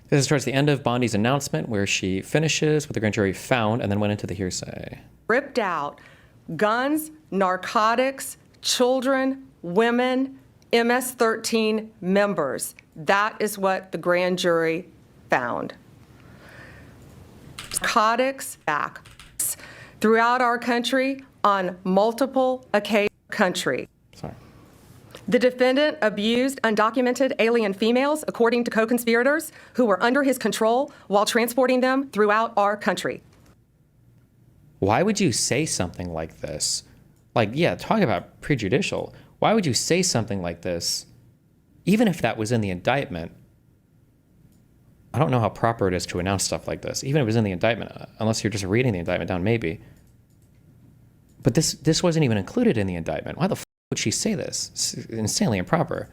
This is towards the end of Bondi's announcement where she finishes what the grand jury found and then went into the hearsay. Ripped out guns, narcotics, children, women, MS-13 members. That is what the grand jury found. Narcotics back throughout our country on multiple occasions. Sorry. The defendant abused undocumented alien females, according to co-conspirators, who were under his control while transporting them throughout our country. Why would you say something like this? Like, yeah, talk about prejudicial. Why would you say something like this, even if that was in the indictment? I don't know how proper it is to announce stuff like this, even if it was in the indictment, unless you're just reading the indictment down, maybe. But this wasn't even included in the indictment. Why the f would she say this? It's insanely improper.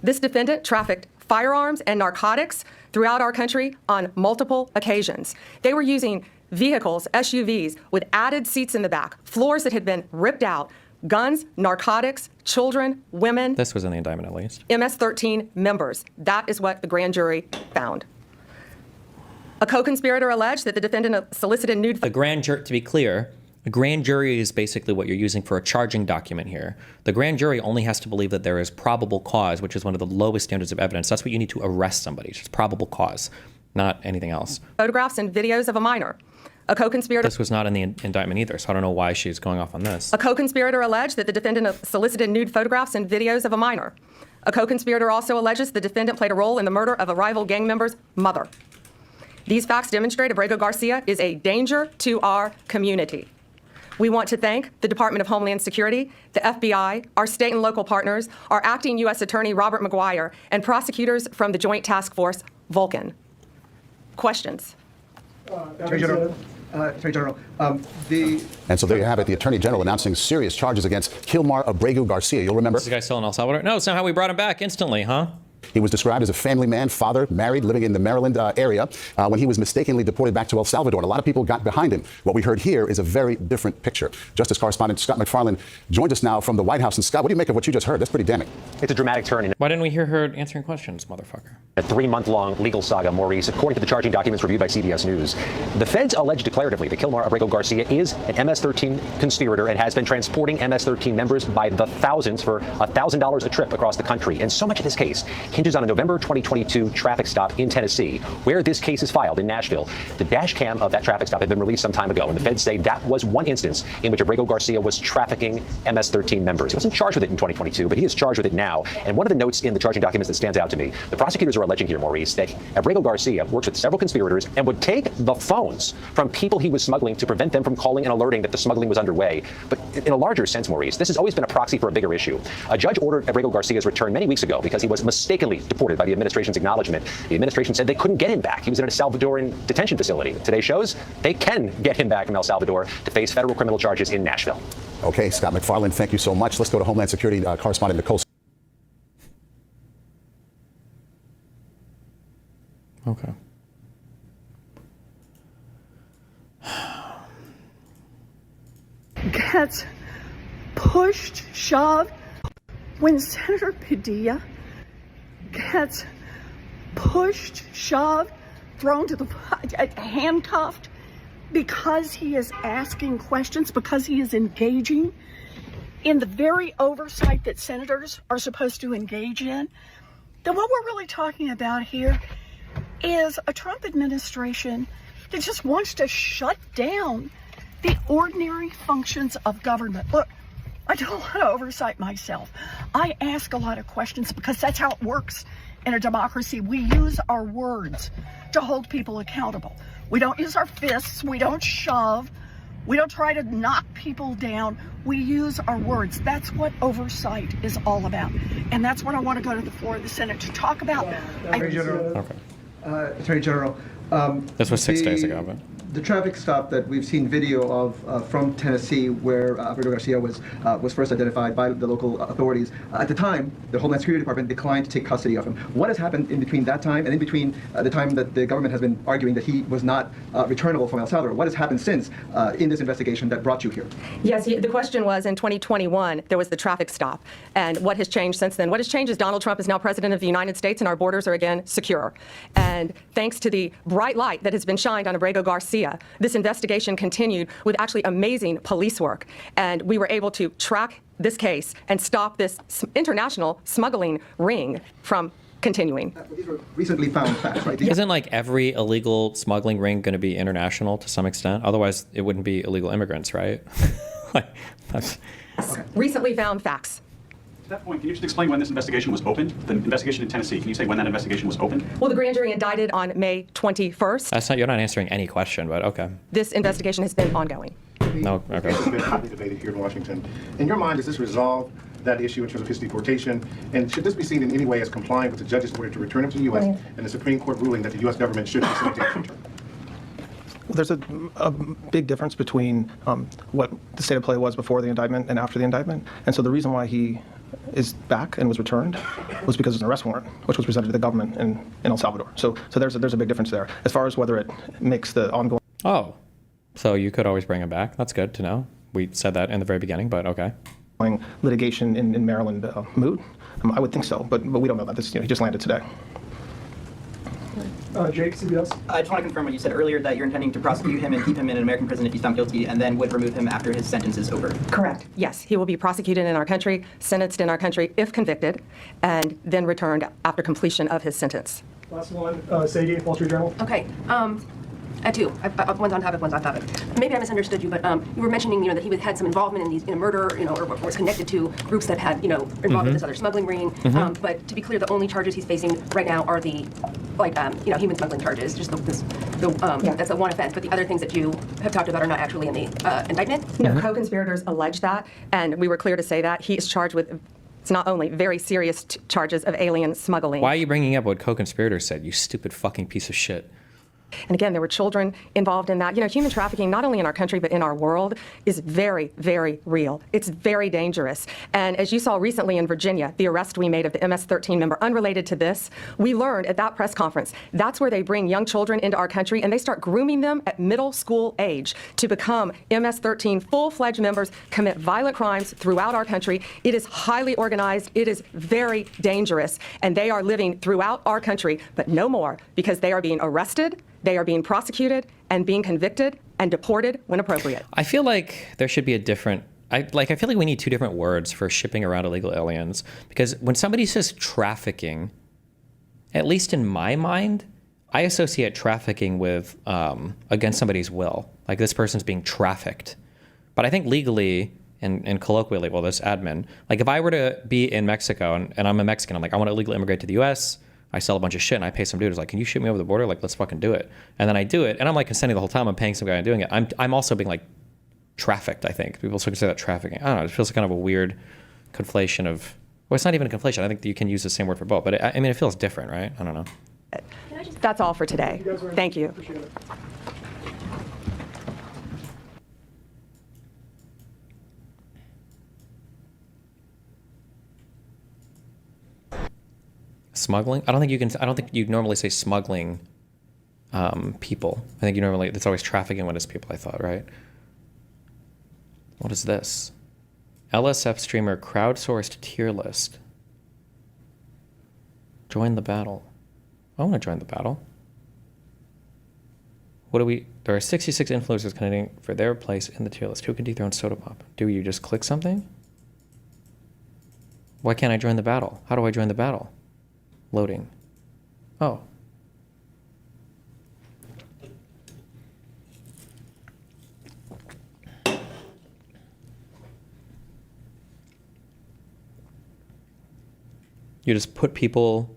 This defendant trafficked firearms and narcotics throughout our country on multiple occasions. They were using vehicles, SUVs, with added seats in the back, floors that had been ripped out, guns, narcotics, children, women. This was in the indictment, at least. MS-13 members. That is what the grand jury found. A co-conspirator alleged that the defendant solicited nude. The grand jury, to be clear, the grand jury is basically what you're using for a charging document here. The grand jury only has to believe that there is probable cause, which is one of the lowest standards of evidence. That's what you need to arrest somebody, just probable cause, not anything else. Photographs and videos of a minor. A co-conspirator. This was not in the indictment either, so I don't know why she's going off on this. A co-conspirator alleged that the defendant solicited nude photographs and videos of a minor. A co-conspirator also alleges the defendant played a role in the murder of a rival gang member's mother. These facts demonstrate Abrego Garcia is a danger to our community. We want to thank the Department of Homeland Security, the FBI, our state and local partners, our acting U.S. Attorney Robert McGuire, and prosecutors from the Joint Task Force, Vulcan. Questions? Attorney General. And so there you have it, the Attorney General announcing serious charges against Kilmar Abrego Garcia. You'll remember. Is this guy still in El Salvador? No, it's not how we brought him back instantly, huh? He was described as a family man, father, married, living in the Maryland area when he was mistakenly deported back to El Salvador. And a lot of people got behind him. What we heard here is a very different picture. Justice correspondent Scott McFarland joins us now from the White House. And Scott, what do you make of what you just heard? That's pretty damning. It's a dramatic turn. Why didn't we hear her answering questions, motherfucker? A 3-month-long legal saga, Maurice, according to the charging documents reviewed by CBS News. The feds allege declaratively that Kilmar Abrego Garcia is an MS-13 conspirator and has been transporting MS-13 members by the thousands for $1,000 a trip across the country. And so much of this case hinges on a November 2022 traffic stop in Tennessee, where this case is filed in Nashville. The dash cam of that traffic stop had been released some time ago, and the feds say that was one instance in which Abrego Garcia was trafficking MS-13 members. He wasn't charged with it in 2022, but he is charged with it now. And one of the notes in the charging documents that stands out to me, the prosecutors are alleging here, Maurice, that Abrego Garcia works with several conspirators and would take the phones from people he was smuggling to prevent them from calling and alerting that the smuggling was underway. But in a larger sense, Maurice, this has always been a proxy for a bigger issue. A judge ordered Abrego Garcia's return many weeks ago because he was mistakenly deported by the administration's acknowledgement. The administration said they couldn't get him back. He was in a Salvadoran detention facility. Today shows they can get him back from El Salvador to face federal criminal charges in Nashville. Okay, Scott McFarland, thank you so much. Let's go to Homeland Security correspondent Nicole. Okay. Gets pushed, shoved. When Senator Padilla gets pushed, shoved, thrown to the handcuffed because he is asking questions, because he is engaging in the very oversight that senators are supposed to engage in, then what we're really talking about here is a Trump administration that just wants to shut down the ordinary functions of government. Look, I do a lot of oversight myself. I ask a lot of questions because that's how it works in a democracy. We use our words to hold people accountable. We don't use our fists. We don't shove. We don't try to knock people down. We use our words. That's what oversight is all about. And that's what I want to go to the floor of the Senate to talk about. Attorney General. This was 6 days ago, but. The traffic stop that we've seen video of from Tennessee, where Alfredo Garcia was first identified by the local authorities. At the time, the Homeland Security Department declined to take custody of him. What has happened in between that time and in between the time that the government has been arguing that he was not returnable from El Salvador? What has happened since in this investigation that brought you here? Yes, the question was in 2021, there was the traffic stop. And what has changed since then? What has changed is Donald Trump is now president of the United States and our borders are again secure. And thanks to the bright light that has been shined on Abrego Garcia, this investigation continued with actually amazing police work. And we were able to track this case and stop this international smuggling ring from continuing. These were recently found facts, right? Isn't like every illegal smuggling ring going to be international to some extent? Otherwise, it wouldn't be illegal immigrants, right? Like, that's... Recently found facts. To that point, can you just explain when this investigation was opened? The investigation in Tennessee, can you say when that investigation was opened? Well, the grand jury indicted on May 21st. That's not, you're not answering any question, but okay. This investigation has been ongoing. No, okay. It's been hotly debated here in Washington. In your mind, does this resolve that issue in terms of his deportation? And should this be seen in any way as complying with the judge's order to return him to the U.S. and the Supreme Court ruling that the U.S. government should facilitate his return? Well, there's a big difference between what the state of play was before the indictment and after the indictment. And so the reason why he is back and was returned was because of an arrest warrant, which was presented to the government in El Salvador. So there's a big difference there. As far as whether it makes the ongoing... Oh, so you could always bring him back. That's good to know. We said that in the very beginning, but okay. Litigation in Maryland moot? I would think so, but we don't know that. This, he just landed today. Jake, CBS. I just want to confirm what you said earlier, that you're intending to prosecute him and keep him in an American prison if he's found guilty, and then would remove him after his sentence is over. Correct. Yes, he will be prosecuted in our country, sentenced in our country if convicted, and then returned after completion of his sentence. Last one, Sadie, Wall Street Journal. Okay. I two. One's on topic, one's off topic. Maybe I misunderstood you, but you were mentioning, that he had some involvement in a murder, or was connected to groups that had, involved with this other smuggling ring. But to be clear, the only charges he's facing right now are the, human smuggling charges. Just that's the one offense. But the other things that you have talked about are not actually in the indictment. No, co-conspirators allege that, and we were clear to say that he is charged with. It's not only very serious charges of alien smuggling. Why are you bringing up what co-conspirators said, you stupid fucking piece of shit? And again, there were children involved in that. Human trafficking, not only in our country, but in our world, is very, very real. It's very dangerous. And as you saw recently in Virginia, the arrest we made of the MS-13 member, unrelated to this, we learned at that press conference, that's where they bring young children into our country and they start grooming them at middle school age to become MS-13 full-fledged members, commit violent crimes throughout our country. It is highly organized. It is very dangerous. And they are living throughout our country, but no more, because they are being arrested, they are being prosecuted and being convicted and deported when appropriate. I feel like there should be a different, I feel like we need two different words for shipping around illegal aliens, because when somebody says trafficking, at least in my mind, I associate trafficking with against somebody's will, like this person's being trafficked. But I think legally and colloquially, well, this admin, like if I were to be in Mexico and I'm a Mexican, I'm like, I want to illegally immigrate to the US, I sell a bunch of shit and I pay some dude who's like, can you shoot me over the border? Like, let's fucking do it. And then I do it and I'm like consenting the whole time. I'm paying some guy and doing it. I'm also being like trafficked, I think. People also consider that trafficking. I don't know. It feels like kind of a weird conflation of, well, it's not even a conflation. I think that you can use the same word for both, but it feels different, right? I don't know. That's all for today. Thank you. Appreciate it. Smuggling? I don't think you normally say smuggling people. I think it's always trafficking when it's people, I thought, right? What is this? LSF streamer crowdsourced tier list. Join the battle. I want to join the battle. There are 66 influencers contending for their place in the tier list. Who can dethrone Soda Pop? Do you just click something? Why can't I join the battle? How do I join the battle? Loading. Oh. You just put people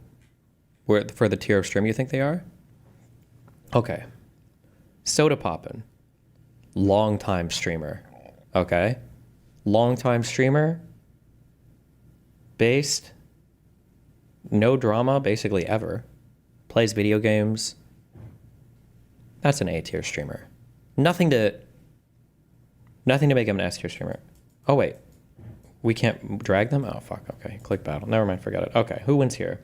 for the tier of stream you think they are? Okay. Soda Poppin'. Long-time streamer. Okay. Long-time streamer. Based. No drama, basically ever. Plays video games. That's an A tier streamer. Nothing to make him an S tier streamer. Oh wait, we can't drag them? Oh fuck, okay, click battle. Never mind, forget it. Okay, who wins here?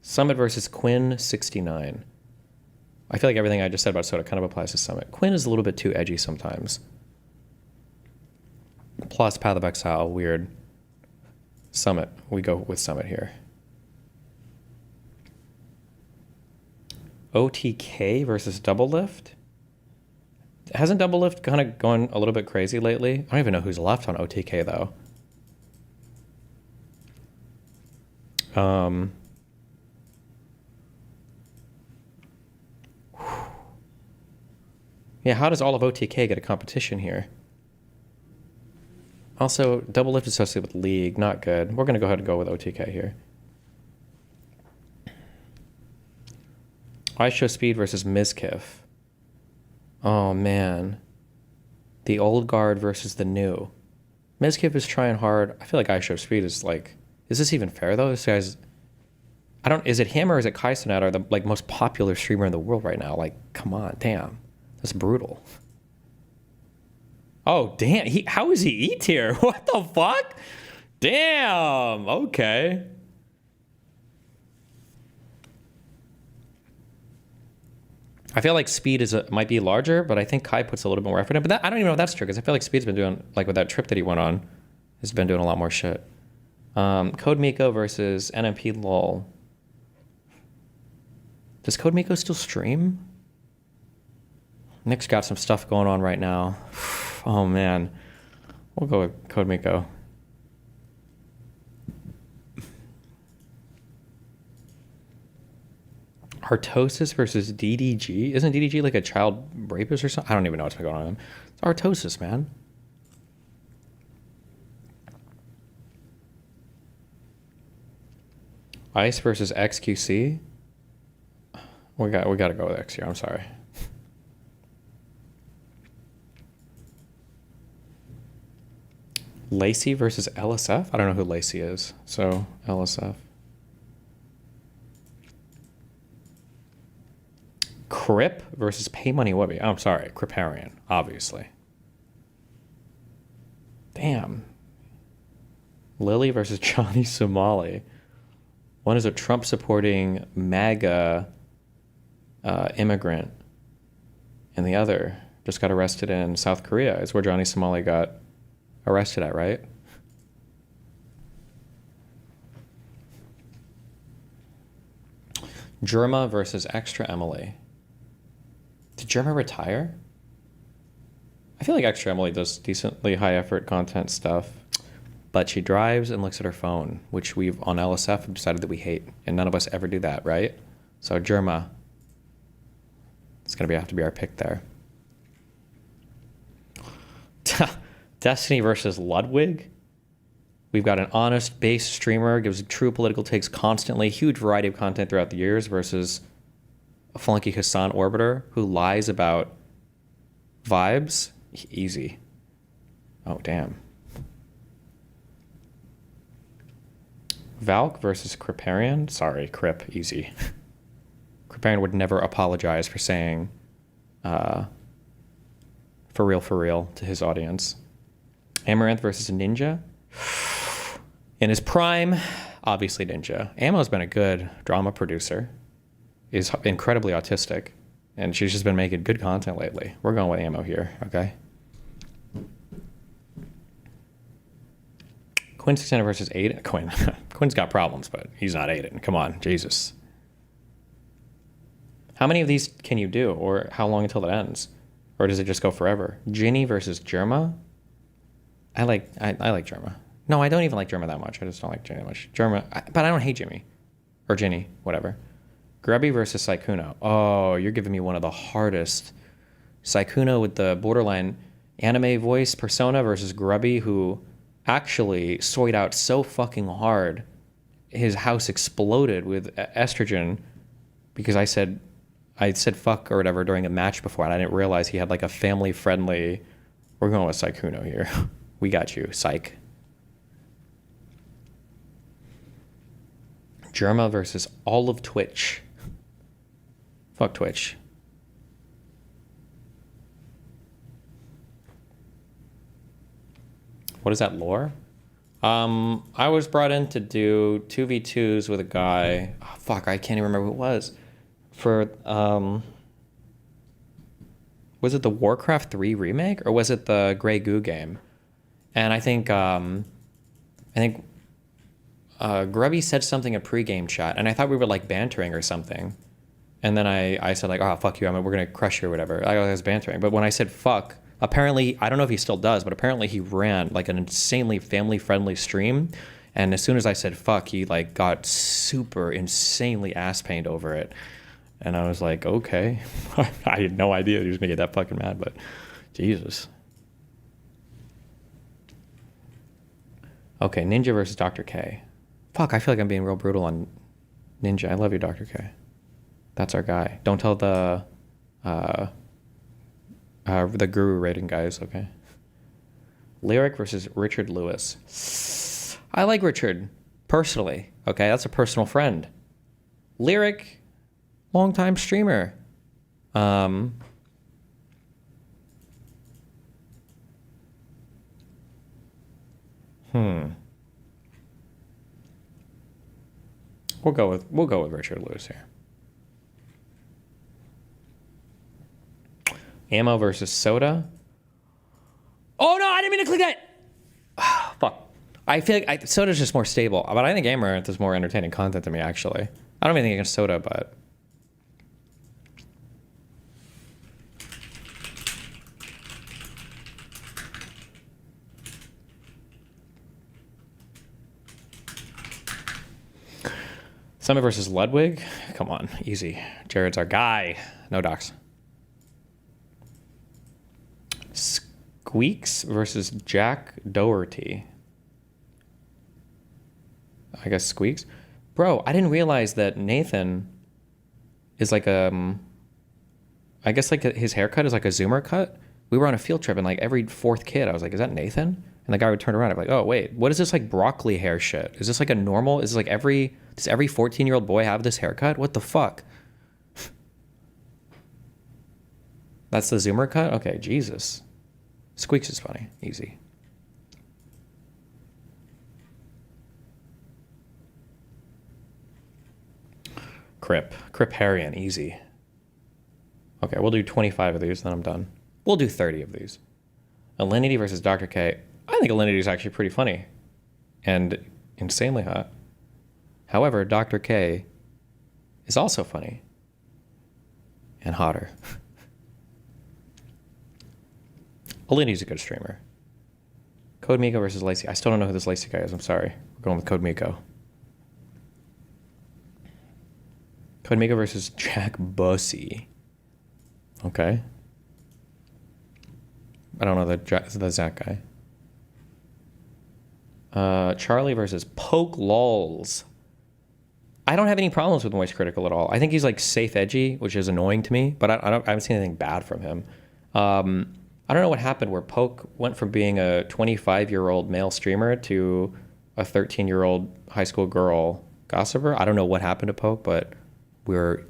Summit versus Quinn69. I feel like everything I just said about Soda kind of applies to Summit. Quinn is a little bit too edgy sometimes. Plus Path of Exile, weird. Summit, we go with Summit here. OTK versus Double Lift. Hasn't Double Lift kind of gone a little bit crazy lately? I don't even know who's left on OTK though. Yeah, how does all of OTK get a competition here? Also, Double Lift is associated with League, not good. We're going to go ahead and go with OTK here. I Show Speed versus Mizkif. Oh, man. The old guard versus the new. Mizkif is trying hard. I feel like I Show Speed is like... Is this even fair, though? This guy's... I don't... Is it him or is it Kai Cenat are the like most popular streamer in the world right now? Like, come on, damn. That's brutal. Oh, damn. How is he E tier? What the fuck? Damn. Okay. I feel like Speed might be larger, but I think Kai puts a little bit more effort in. But I don't even know if that's true, because I feel like Speed's been doing, like with that trip that he went on, has been doing a lot more shit. Code Miko versus NMP LOL. Does Code Miko still stream? Nick's got some stuff going on right now. Oh man. We'll go with Code Miko. Artosis versus DDG? Isn't DDG like a child rapist or something? I don't even know what's been going on. It's Artosis, man. Ice versus XQC? We got to go with X here. I'm sorry. Lacey versus LSF? I don't know who Lacey is, so LSF. Crip versus Pay Money Webby. Oh, I'm sorry, Criparian, obviously. Damn. Lily versus Johnny Somali. One is a Trump-supporting MAGA immigrant, and the other just got arrested in South Korea. It's where Johnny Somali got arrested at, right? Germa versus Extra Emily. Did Germa retire? I feel like Extra Emily does decently high effort content stuff, but she drives and looks at her phone, which we've on LSF have decided that we hate, and none of us ever do that, right? So Germa, it's gonna have to be our pick there. Destiny versus Ludwig. We've got an honest base streamer, gives true political takes constantly, huge variety of content throughout the years, versus a flunky Hassan Orbiter who lies about vibes. Easy. Oh, damn. Valk versus Criparian. Sorry, Crip. Easy. Criparian would never apologize for saying for real to his audience. Amaranth versus Ninja. In his prime, obviously Ninja. Ammo's been a good drama producer. Is incredibly autistic, and she's just been making good content lately. We're going with Ammo here, okay? Quinn 600 versus Aiden. Quinn's got problems, but he's not Aiden. Come on, Jesus. How many of these can you do, or how long until it ends? Or does it just go forever? Ginny versus Germa. I like Germa. No, I don't even like Germa that much. I just don't like Ginny that much. But I don't hate Jimmy. Or Ginny, whatever. Grubby versus Saikuno. Oh, you're giving me one of the hardest. Saikuno with the borderline anime voice persona versus Grubby, who actually soyed out so fucking hard. His house exploded with estrogen because I said fuck or whatever during a match before, and I didn't realize he had like a family-friendly... We're going with Saikuno here. We got you, psych. Germa versus all of Twitch. Fuck Twitch. What is that, lore? I was brought in to do 2v2s with a guy. Oh, fuck, I can't even remember who it was. For, was it the Warcraft 3 remake? Or was it the Grey Goo game? And I think Grubby said something in pregame chat, and I thought we were like bantering or something. And then I said like, oh, fuck you, we're gonna crush you or whatever. I was bantering. But when I said fuck, apparently, I don't know if he still does, but apparently he ran like an insanely family-friendly stream. And as soon as I said fuck, he like got super insanely ass-pained over it. And I was like, okay. I had no idea he was gonna get that fucking mad, but Jesus. Okay, Ninja versus Dr. K. Fuck, I feel like I'm being real brutal on Ninja. I love you, Dr. K. That's our guy. Don't tell the guru rating guys, okay? Lyric versus Richard Lewis. I like Richard, personally, okay? That's a personal friend. Lyric, longtime streamer. We'll go with Richard Lewis here. Ammo versus Soda. Oh no, I didn't mean to click that. Fuck. I feel like Soda's just more stable, but I think Amaranth is more entertaining content to me, actually. I don't have anything against Soda, but... Summit versus Ludwig? Come on, easy. Jared's our guy. No docs. Squeaks versus Jack Doherty. I guess Squeaks. Bro, I didn't realize that Nathan is like I guess like his haircut is like a Zoomer cut. We were on a field trip and like every fourth kid, I was like, is that Nathan? And the guy would turn around. I'm like, oh wait, what is this like broccoli hair shit? Is this like a normal? Is this like does every 14-year-old boy have this haircut? What the fuck? That's the Zoomer cut? Okay, Jesus. Squeaks is funny. Easy. Crip Harrian. Easy. Okay, we'll do 25 of these, then I'm done. We'll do 30 of these. Alinity versus Dr. K. I think Alinity is actually pretty funny. And insanely hot. However, Dr. K is also funny. And hotter. Alinity's a good streamer. Code Miko versus Lacey. I still don't know who this Lacey guy is. I'm sorry. We're going with Code Miko. Code Miko versus Jack Bussy. Okay. I don't know the Zach guy. Charlie versus Poke Lols. I don't have any problems with Moist Critical at all. I think he's like safe edgy, which is annoying to me, but I haven't seen anything bad from him. I don't know what happened where Poke went from being a 25-year-old male streamer to a 13-year-old high school girl gossiper. I don't know what happened to Poke, but we're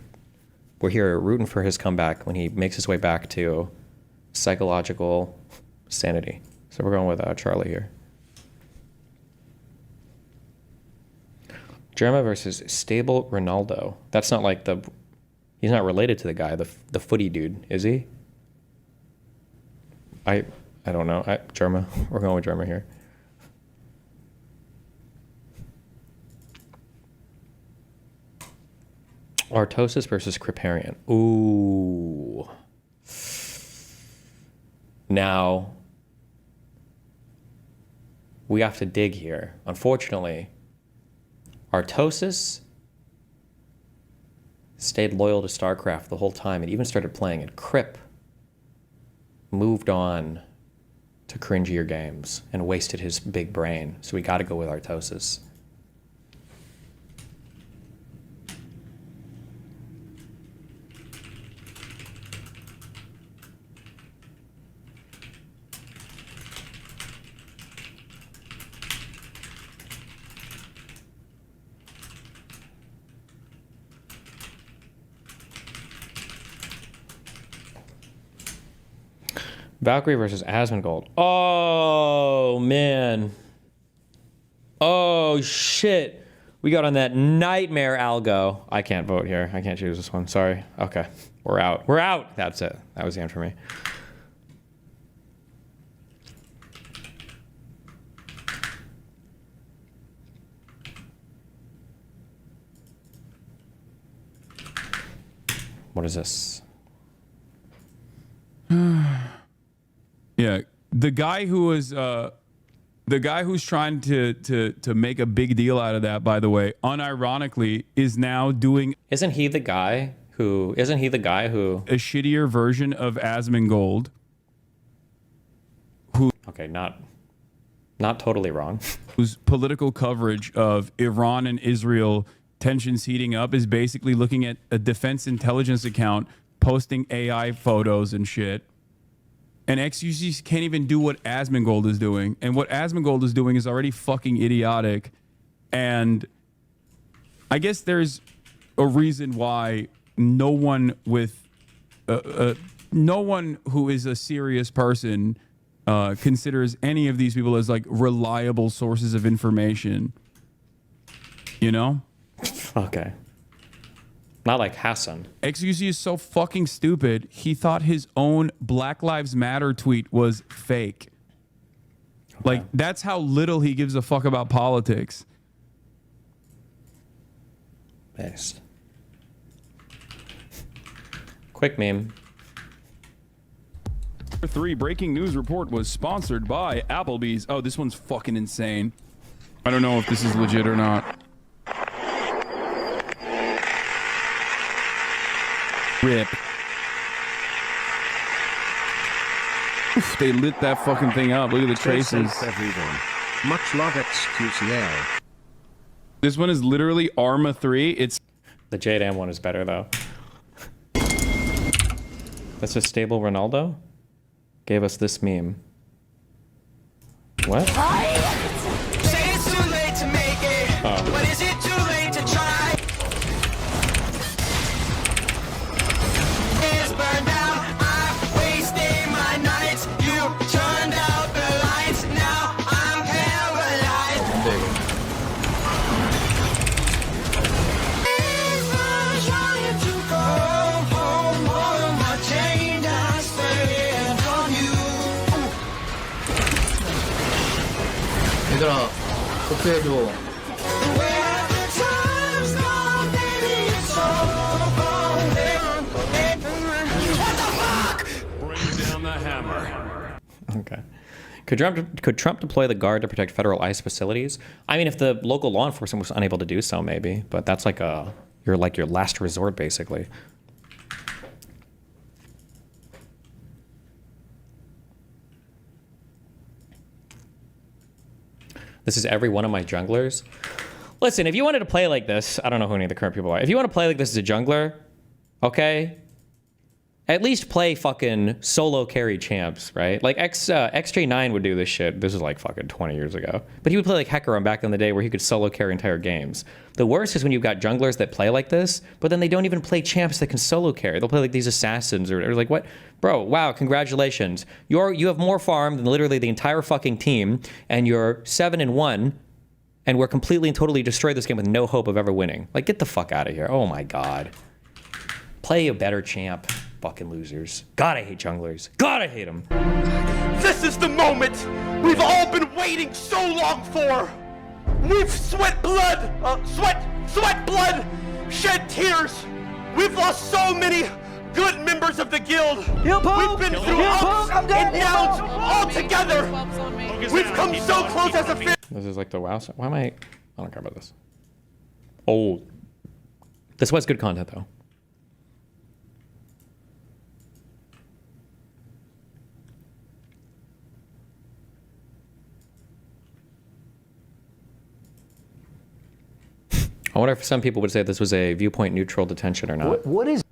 here rooting for his comeback when he makes his way back to psychological sanity. So we're going with Charlie here. Germa versus Stable Ronaldo. That's not like he's not related to the guy, the footy dude, is he? I don't know. Germa. We're going with Germa here. Artosis versus Criparian. Ooh. Now, we have to dig here. Unfortunately, Artosis stayed loyal to StarCraft the whole time and even started playing it. Crip moved on to cringier games and wasted his big brain. So we got to go with Artosis. Valkyrie versus Asmongold. Oh, man. Oh, shit. We got on that nightmare algo. I can't vote here. I can't choose this one. Sorry. Okay. We're out. We're out. That's it. That was the end for me. What is this? Yeah, the guy who was the guy who's trying to make a big deal out of that, by the way, unironically, is now doing. Isn't he the guy who? Isn't he the guy who? A shittier version of Asmongold. Who? Okay, not totally wrong. Whose political coverage of Iran and Israel tensions heating up is basically looking at a defense intelligence account posting AI photos and shit. And XUC can't even do what Asmongold is doing. And what Asmongold is doing is already fucking idiotic. And I guess there's a reason why no one with no one who is a serious person considers any of these people as like reliable sources of information. You know? Okay. Not like Hassan. XQC is so fucking stupid. He thought his own Black Lives Matter tweet was fake. Okay. Like, that's how little he gives a fuck about politics. Based. Quick meme. 3 breaking news report was sponsored by Applebee's. Oh, this one's fucking insane. I don't know if this is legit or not. Rip. Oof, they lit that fucking thing up. Look at the traces. Everyone. Much love XQCL. This one is literally Arma 3. It's the JDAM one is better though. That's a stable Ronaldo. Gave us this meme. What? Say it's too late to make it. Oh. But is it too late to try? It's burned out. I'm wasting my nights. You turned out the lights. Now I'm paralyzed. I'm trying to go home. All of my chain I stand on you. 얘들아, 복수해줘. Okay. Could Trump deploy the Guard to protect federal ICE facilities? I mean, if the local law enforcement was unable to do so, maybe. But that's like your last resort, basically. This is every one of my junglers. Listen, if you wanted to play like this, I don't know who any of the current people are. If you want to play like this as a jungler, okay, at least play fucking solo carry champs, right? Like XJ9 would do this shit. This is like fucking 20 years ago. But he would play like Hecarim back in the day where he could solo carry entire games. The worst is when you've got junglers that play like this, but then they don't even play champs that can solo carry. They'll play like these assassins or like what? Bro, wow, congratulations. You have more farm than literally the entire fucking team, and you're 7-1, and we're completely and totally destroyed this game with no hope of ever winning. Like, get the fuck out of here. Oh my God. Play a better champ. Fucking losers. God, I hate junglers. God, I hate them. This is the moment we've all been waiting so long for. We've sweat blood, sweat blood, shed tears. We've lost so many good members of the guild. We've been through ups and downs all together. We've come so close as a family. This is like the WoW. Why am I don't care about this. Oh. This was good content, though. I wonder if some people would say this was a viewpoint neutral detention or not. What is?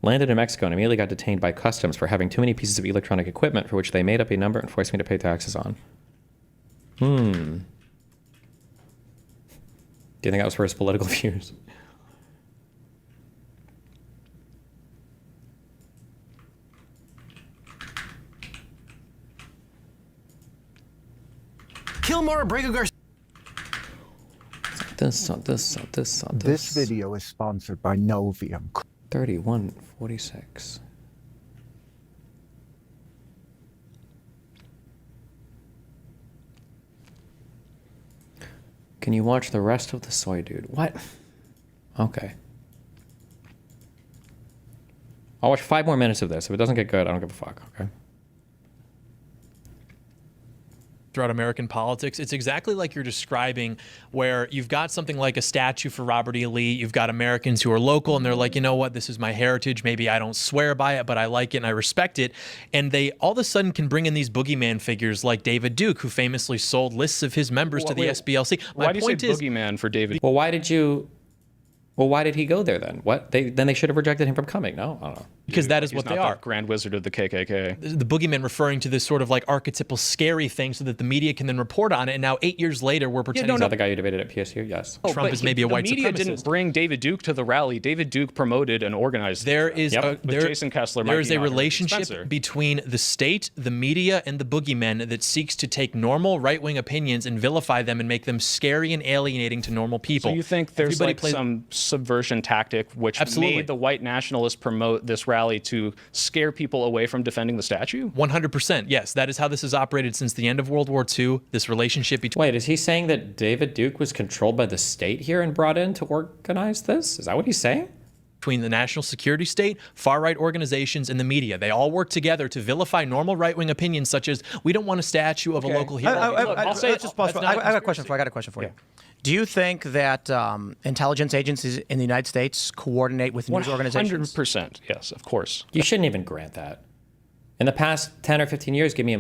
Landed in Mexico and immediately got detained by customs for having too many pieces of electronic equipment for which they made up a number and forced me to pay taxes on. Do you think that was for his political views? Kilmar Abrego Garcia. This video is sponsored by Novium. 3146. Can you watch the rest of the soy dude? What? Okay. I'll watch 5 more minutes of this. If it doesn't get good, I don't give a fuck, okay? Throughout American politics, it's exactly like you're describing, where you've got something like a statue for Robert E. Lee. You've got Americans who are local and they're like, you know what, this is my heritage. Maybe I don't swear by it, but I like it and I respect it. And they all of a sudden can bring in these boogeyman figures like David Duke, who famously sold lists of his members to the SBLC. Why do you say boogeyman for David? Well, why did he go there then? Then they should have rejected him from coming. No, I don't know. Because that is what they are. Grand Wizard of the KKK. The boogeyman referring to this sort of like archetypal scary thing so that the media can then report on it. And now 8 years later, we're pretending. Is that the guy you debated at PSU? Yes. Trump is maybe a white supremacist. The media didn't bring David Duke to the rally. David Duke promoted and organized. There is Jason Kessler. There is a relationship between the state, the media, and the boogeymen that seeks to take normal right-wing opinions and vilify them and make them scary and alienating to normal people. So you think there's some subversion tactic which made the white nationalists promote this rally to scare people away from defending the statue? 100%. Yes, that is how this has operated since the end of World War II. This relationship between. Wait, is he saying that David Duke was controlled by the state here and brought in to organize this? Is that what he's saying? Between the national security state, far-right organizations, and the media. They all work together to vilify normal right-wing opinions such as, we don't want a statue of a local hero. I'll say it. I got a question for you. Do you think that intelligence agencies in the United States coordinate with news organizations? 100%, yes, of course. You shouldn't even grant that. In the past 10 or 15 years, give me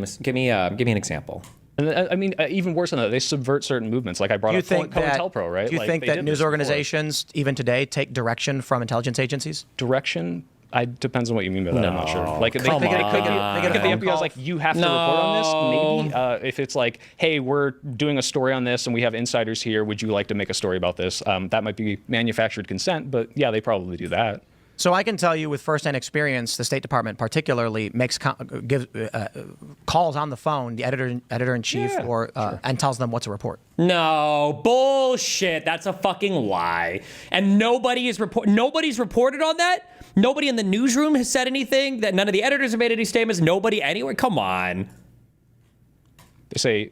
an example. And I mean, even worse than that, they subvert certain movements. Like I brought up COINTELPRO, right? Do you think that news organizations, even today, take direction from intelligence agencies? Direction? Depends on what you mean by that. I'm not sure. Like, they get the FBI's like, you have to report on this. Maybe if it's like, hey, we're doing a story on this and we have insiders here. Would you like to make a story about this? That might be manufactured consent, but yeah, they probably do that. So I can tell you with firsthand experience, the State Department particularly gives calls on the phone, the editor-in-chief, and tells them what to report. No, bullshit. That's a fucking lie. And nobody's reported on that? Nobody in the newsroom has said anything? That none of the editors have made any statements? Nobody anywhere? Come on. They say,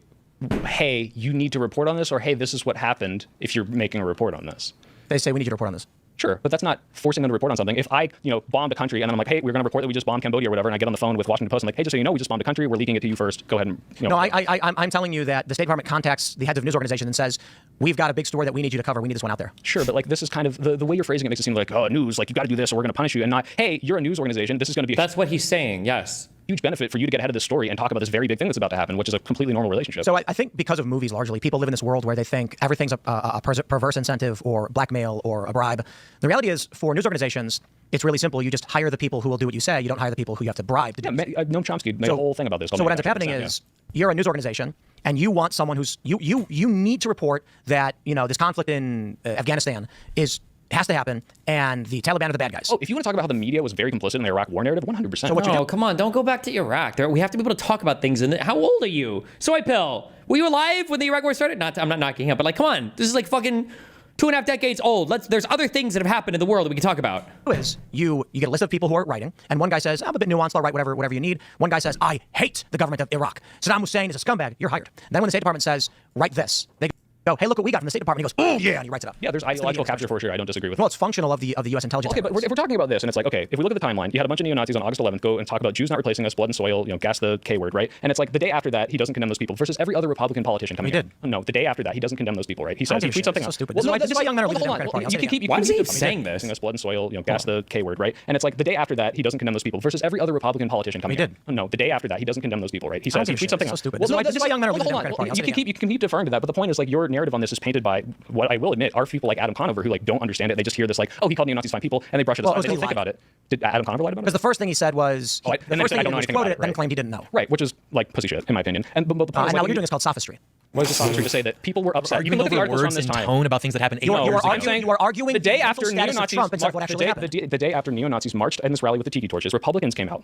hey, you need to report on this, or hey, this is what happened if you're making a report on this. They say, we need you to report on this. Sure, but that's not forcing them to report on something. If I, bombed a country and then I'm like, hey, we're going to report that we just bombed Cambodia or whatever, and I get on the phone with Washington Post, I'm like, hey, just so you know, we just bombed a country. We're leaking it to you first. Go ahead and, No, I'm telling you that the State Department contacts the heads of news organizations and says, we've got a big story that we need you to cover. We need this one out there. Sure, but like this is kind of the way you're phrasing it makes it seem like, oh, news, like you got to do this or we're going to punish you, and not, hey, you're a news organization. This is going to be. That's what he's saying. Yes. Huge benefit for you to get ahead of this story and talk about this very big thing that's about to happen, which is a completely normal relationship. So I think because of movies, largely, people live in this world where they think everything's a perverse incentive or blackmail or a bribe. The reality is, for news organizations, it's really simple. You just hire the people who will do what you say. You don't hire the people who you have to bribe to do it. Noam Chomsky made a whole thing about this. So what ends up happening is you're a news organization and you want someone who's you need to report that this conflict in Afghanistan has to happen, and the Taliban are the bad guys. Oh, if you want to talk about how the media was very complicit in the Iraq war narrative, 100%. So what you do? Come on, don't go back to Iraq. We have to be able to talk about things. How old are you? Soy pill. Were you alive when the Iraq war started? I'm not knocking him, but like, come on. This is like fucking 2.5 decades old. There's other things that have happened in the world that we can talk about. You get a list of people who are writing, and one guy says, I'm a bit nuanced, I'll write whatever you need. One guy says, I hate the government of Iraq. Saddam Hussein is a scumbag. You're hired. Then when the State Department says, write this, they go, hey, look what we got from the State Department. He goes, oh, yeah, and he writes it up. Yeah, there's ideological capture for sure. I don't disagree with Well, it's functional of the U.S. intelligence. Okay, but if we're talking about this, and it's like, okay, if we look at the timeline, you had a bunch of neo-Nazis on August 11th go and talk about Jews not replacing us, blood and soil, gas the K word, right? And it's like the day after that, he doesn't condemn those people versus every other Republican politician coming in. No, the day after that, he doesn't condemn those people, right? He says, he tweets something so out. stupid. This is why young men are leaving the Democratic Party. Why is he saying this? Us, blood and soil, gas the K word, right? And it's like the day after that, he doesn't condemn those people versus every other Republican politician coming in. No, the day after that, he doesn't condemn those people, right? He says, he tweets something out. So stupid. This is why young men are leaving the Democratic Party. You can keep deferring to that, but the point is like your narrative on this is painted by what I will admit are people like Adam Conover who like don't understand it. They just hear this like, oh, he called neo-Nazis fine people, and they brush it aside. They don't think about it. Did Adam Conover lie about it? Because the first thing he said was, the first thing he quoted it, then claimed he didn't know. Right, which is like pussy shit, in my opinion. And but the point is, now what you're doing is called sophistry. What is the sophistry to say that people were upset? You can look at the articles from this time. Tone about things that happened 8 years ago. You are arguing the day after neo-Nazis Trump instead of what actually happened. The day after neo-Nazis marched in this rally with the tiki torches, Republicans came out.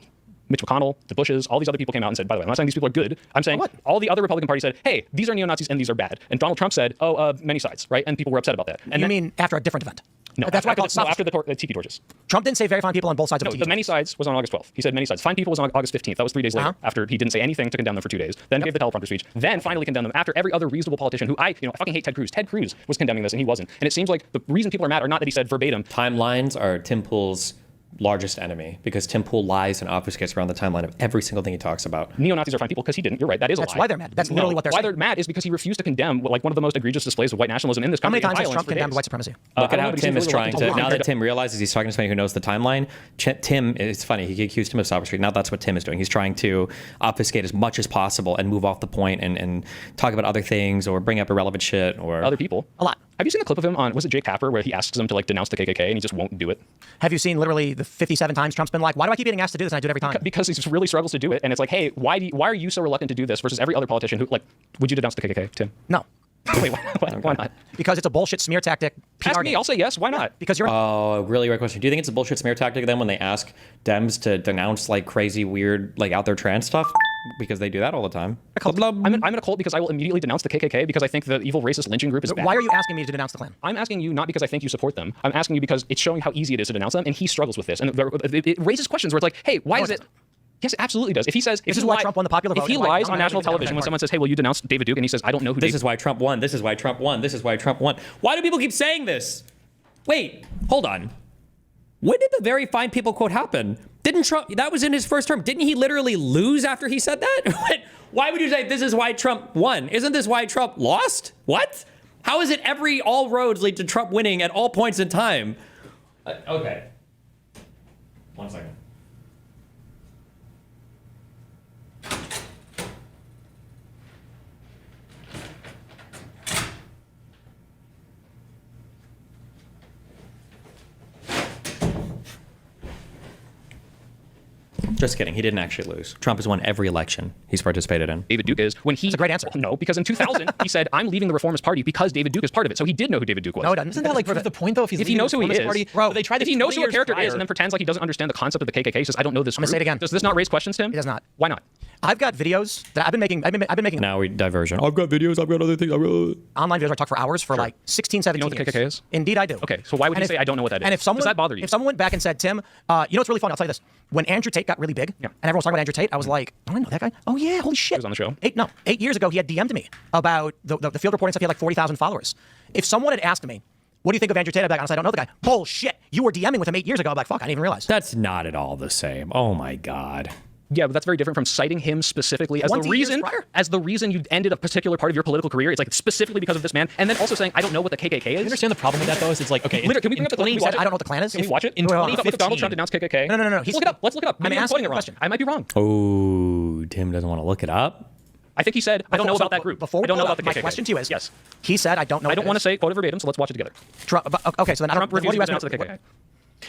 Mitch McConnell, the Bushes, all these other people came out and said, by the way, I'm not saying these people are good. I'm saying all the other Republican Party said, hey, these are neo-Nazis and these are bad. And Donald Trump said, many sides, right? And people were upset about that. And you mean after a different event? No, that's why I call it after the tiki torches. Trump didn't say very fine people on both sides of the tiki the many sides was on August 12th. He said many sides. Fine people was on August 15th. That was 3 days later, after he didn't say anything to condemn them for 2 days. Then gave the teleprompter speech. Then finally condemned them after every other reasonable politician who I fucking hate Ted Cruz. Ted Cruz was condemning this and he wasn't. And it seems like the reason people are mad are not that he said verbatim. Timelines are Tim Pool's largest enemy because Tim Pool lies and obfuscates around the timeline of every single thing he talks about. Neo-Nazis are fine people because he didn't. You're right. That is a lie. That's why they're mad. That's literally what they're saying. Why they're mad is because he refused to condemn one of the most egregious displays of white nationalism in this country. How many times has Trump condemned white supremacy? Look at how Tim is trying to, now that Tim realizes he's talking to somebody who knows the timeline, Tim, it's funny, he accused him of sophistry. Now that's what Tim is doing. He's trying to obfuscate as much as possible and move off the point and talk about other things or bring up irrelevant shit or other people. A lot. Have you seen a clip of him on, was it Jake Tapper, where he asks him to denounce the KKK and he just won't do it? Have you seen literally the 57 times Trump's been like, why do I keep getting asked to do this and I do it every time? Because he really struggles to do it. And it's like, hey, why are you so reluctant to do this versus every other politician who, would you denounce the KKK, Tim? No. Wait, why not? Because it's a bullshit smear tactic. PR Ask me, I'll say yes. Why not? Because you're. Oh, really great question. Do you think it's a bullshit smear tactic then when they ask Dems to denounce crazy, weird, out there trans stuff? Because they do that all the time. I'm in a cult because I will immediately denounce the KKK because I think the evil racist lynching group is bad. Why are you asking me to denounce the Klan? I'm asking you not because I think you support them. I'm asking you because it's showing how easy it is to denounce them, and he struggles with this. And it raises questions where it's like, hey, why is it? Yes, it absolutely does. If he says, this is why Trump won the popular vote. If he lies on national television when someone says, hey, will you denounce David Duke? And he says, I don't know who This is why Trump won. This is why Trump won. This is why Trump won. Why do people keep saying this? Wait, hold on. When did the very fine people quote happen? Didn't Trump, that was in his first term. Didn't he literally lose after he said that? Why would you say this is why Trump won? Isn't this why Trump lost? What? How is it all roads lead to Trump winning at all points in time? Okay. 1 second. Just kidding. He didn't actually lose. Trump has won every election he's participated in. David Duke is when he. That's a great answer. No, because in 2000 he said, "I'm leaving the Reformist Party because David Duke is part of it." So he did know who David Duke was. No, it doesn't. Isn't that prove the point though? If he knows who he is, party, bro. They tried if he knows who a character is and then pretends like he doesn't understand the concept of the KKK, he says, "I don't know this." I'm gonna say it again. Does this not raise questions to him? It does not. Why not? I've got videos that I've been making. I've been making. Now we diversion. I've got videos. I've got other things. Online videos where I talk for hours for 16, 17 You know what the KKK is? Indeed, I do. Okay, so why would you say I don't know what that is? And if someone, does that bother you? If someone went back and said, Tim, you know what's really funny? I'll tell you this. When Andrew Tate got really big, and everyone was talking about Andrew Tate, I was like, oh, I know that guy. Oh yeah, holy shit. He was on the show. 8 years ago, he had DM'd me about the field reporting stuff. He had 40,000 followers. If someone had asked me, what do you think of Andrew Tate? I'd be like, honestly, I don't know the guy. Bullshit. You were DMing with him 8 years ago. I'm like, fuck, I didn't even realize. That's not at all the same. Oh my God. Yeah, but that's very different from citing him specifically as the reason you ended a particular part of your political career. It's specifically because of this man, and then also saying I don't know what the KKK is. You understand the problem with that though? Is it's like okay, can we bring up the clip? I don't know what the Klan is. Can we watch it? In 2015, Donald Trump denounced KKK. No. Let's look it up. Let's look it up. I'm asking a question. I might be wrong. Oh, Tim doesn't want to look it up. I think he said I don't know about that group. I don't know about the KKK. My question to you is, yes, he said I don't know. I don't want to say quote it verbatim, so let's watch it together. Okay, so then Trump refuses to denounce the KKK.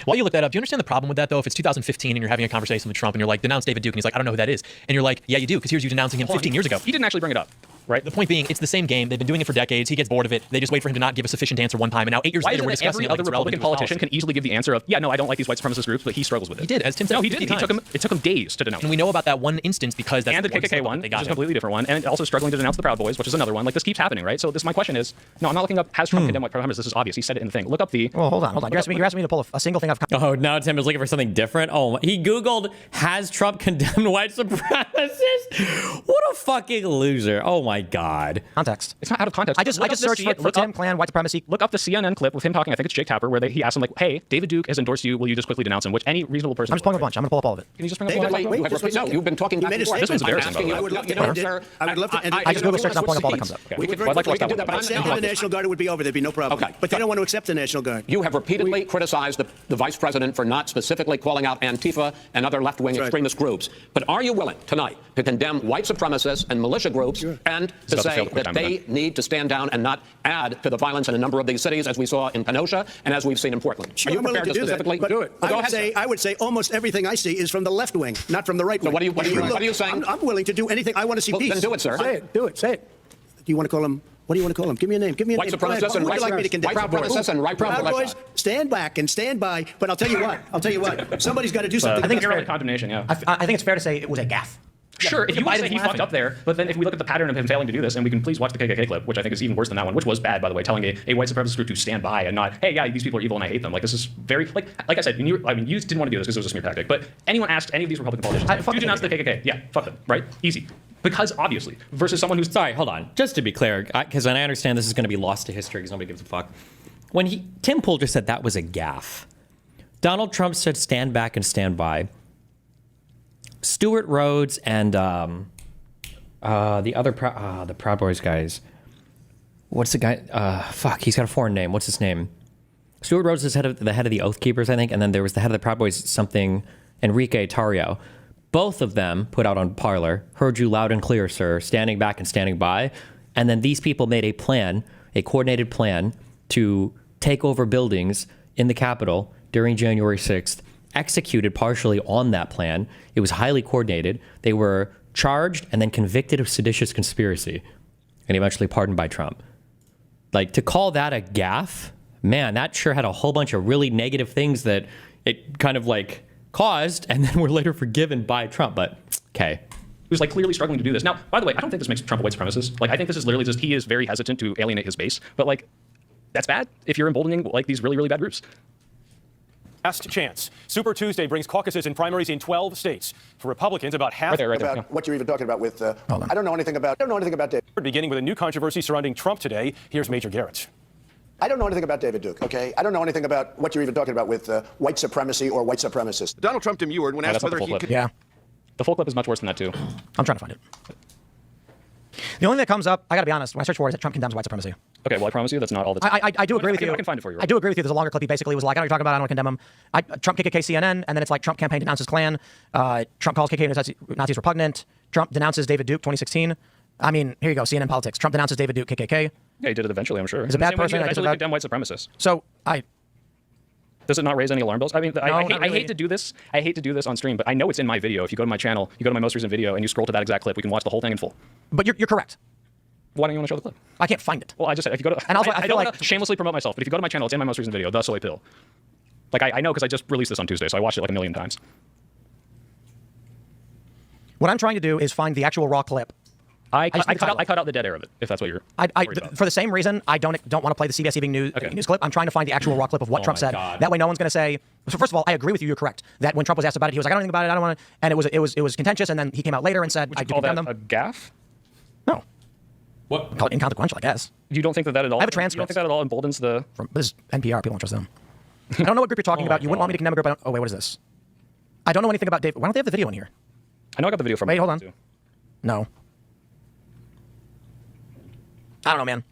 While you look that up, do you understand the problem with that though? If it's 2015 and you're having a conversation with Trump and you're like, denounce David Duke, and he's like, I don't know who that is, and you're like, yeah, you do, because here's you denouncing him 15 years ago. He didn't actually bring it up. Right. The point being, it's the same game. They've been doing it for decades. He gets bored of it. They just wait for him to not give a sufficient answer one time, and now 8 years later, we're discussing every other Republican politician can easily give the answer of, yeah, no, I don't like these white supremacist groups, but he struggles with it. He did, as Tim said. No, he didn't. It took him days to denounce. And we know about that one instance because that's and the KKK one, which is a completely different one, and also struggling to denounce the Proud Boys, which is another one. This keeps happening, right? So my question is, no, I'm not looking up has Trump condemned white supremacists. This is obvious. He said it in the thing. Look up the. Well, hold on. You're asking me to pull a single thing I've. Oh, now Tim is looking for something different. Oh, he Googled has Trump condemned white supremacists. What a fucking loser! Oh my God. Context. It's not out of context. I just searched for Tim, Klan, white supremacy. Look up the CNN clip with him talking. I think it's Jake Tapper, where he asked him hey, David Duke has endorsed you. Will you just quickly denounce him? Which any reasonable person. I'm just pulling a bunch. I'm gonna pull up all of it. Can you just bring up one? No, you've been talking back and forth. This one's embarrassing. I would love to. I just Google search and I'm pulling up all that comes up. We could do that, but sending the National Guard would be over. There'd be no problem. Okay, but they don't want to accept the National Guard. You have repeatedly criticized the Vice President for not specifically calling out Antifa and other left-wing extremist groups. But are you willing tonight to condemn white supremacists and militia groups and to say that they need to stand down and not add to the violence in a number of these cities, as we saw in Kenosha and as we've seen in Portland? Are you prepared to specifically do it? I would say almost everything I see is from the left wing, not from the right wing. So what are you saying? I'm willing to do anything. I want to see peace. Then do it, sir. Say it. Do it. Say it. Do you want to call them? What do you want to call them? Give me a name. Give me a White name. Go ahead. supremacists Who and would you white like me to condemn? Proud Boys and right Proud Boys, stand back and stand by. But I'll tell you what. I'll tell you what. Somebody's got to do something. I think it's condemnation. Yeah. I think it's fair to say it was a gaffe. Sure, if you want to say he fucked up there, but then if we look at the pattern of him failing to do this, and we can please watch the KKK clip, which I think is even worse than that one, which was bad, by the way, telling a white supremacist group to stand by and not, hey, yeah, these people are evil and I hate them. Like, this is very, like I said, you didn't want to do this because it was a smear tactic, but anyone asked any of these Republican politicians, do you denounce the KKK? Yeah, fuck them, right? Easy. Because obviously, versus someone who's... Sorry, hold on. Just to be clear, because I understand this is going to be lost to history because nobody gives a fuck. When Tim Pool just said that was a gaffe, Donald Trump said stand back and stand by. Stuart Rhodes and the other the Proud Boys guys. What's the guy? Fuck, he's got a foreign name. What's his name? Stuart Rhodes is the head of the Oath Keepers, I think, and then there was the head of the Proud Boys, something Enrique Tarrio. Both of them put out on Parler, heard you loud and clear, sir, standing back and standing by. And then these people made a plan, a coordinated plan to take over buildings in the Capitol during January 6th, executed partially on that plan. It was highly coordinated. They were charged and then convicted of seditious conspiracy and eventually pardoned by Trump. Like, to call that a gaffe, man, that sure had a whole bunch of really negative things that it kind of like caused and then were later forgiven by Trump, but okay. Who's like clearly struggling to do this. Now, by the way, I don't think this makes Trump a white supremacist. Like, I think this is literally just, he is very hesitant to alienate his base, but like, that's bad if you're emboldening like these really, really bad groups. Last chance. Super Tuesday brings caucuses and primaries in 12 states. For Republicans, about half about what you're even talking about with. I don't know anything about David. Beginning with a new controversy surrounding Trump today. Here's Major Garrett. I don't know anything about David Duke. Okay, I don't know anything about what you're even talking about with white supremacy or white supremacists. Donald Trump demurred when asked whether he could. Yeah, the full clip is much worse than that too. I'm trying to find it. The only thing that comes up, I gotta be honest, when I search for it, is that Trump condemns white supremacy. Okay, well, I promise you that's not all the time. I do agree with you. I can find it for you. I do agree with you. There's a longer clip. He basically was like, I know what you're talking about. I don't want to condemn him. Trump KKK CNN, and then it's like Trump campaign denounces Klan. Trump calls KKK Nazis repugnant. Trump denounces David Duke 2016. I mean, here you go. CNN politics. Trump denounces David Duke KKK. Yeah, he did it eventually, I'm sure. He's a bad person. He eventually condemned white supremacists. So does it not raise any alarm bells? I mean, I really. hate to do this. I hate to do this on stream, but I know it's in my video. If you go to my channel, you go to my most recent video, and you scroll to that exact clip, we can watch the whole thing in full. But you're correct. Why don't you want to show the clip? I can't find it. Well, I just said if you go to. And also, I don't want to shamelessly promote myself, but if you go to my channel, it's in my most recent video, The Soy Pill. Like I know because I just released this on Tuesday, so I watched it like a million times. What I'm trying to do is find the actual raw clip. I cut out the dead air of it, if that's what you're. For the same reason, I don't want to play the CBS Evening News clip. I'm trying to find the actual raw clip of what Trump said. God. That way, no one's going to say. So first of all, I agree with you. You're correct. That when Trump was asked about it, he was like, I don't think about it. I don't want to. And it was contentious. And then he came out later and said, Would you call that a gaffe? No. What? Call it inconsequential, I guess. You don't think that at all? I have a transcript. You don't think that at all emboldens the? This is NPR. People don't trust them. I don't know what group you're talking about. You wouldn't want me to condemn a group. Oh wait, what is this? I don't know anything about David. Why don't they have the video in here? I know I got the video from. Wait, hold on. Too. No. I don't know, man.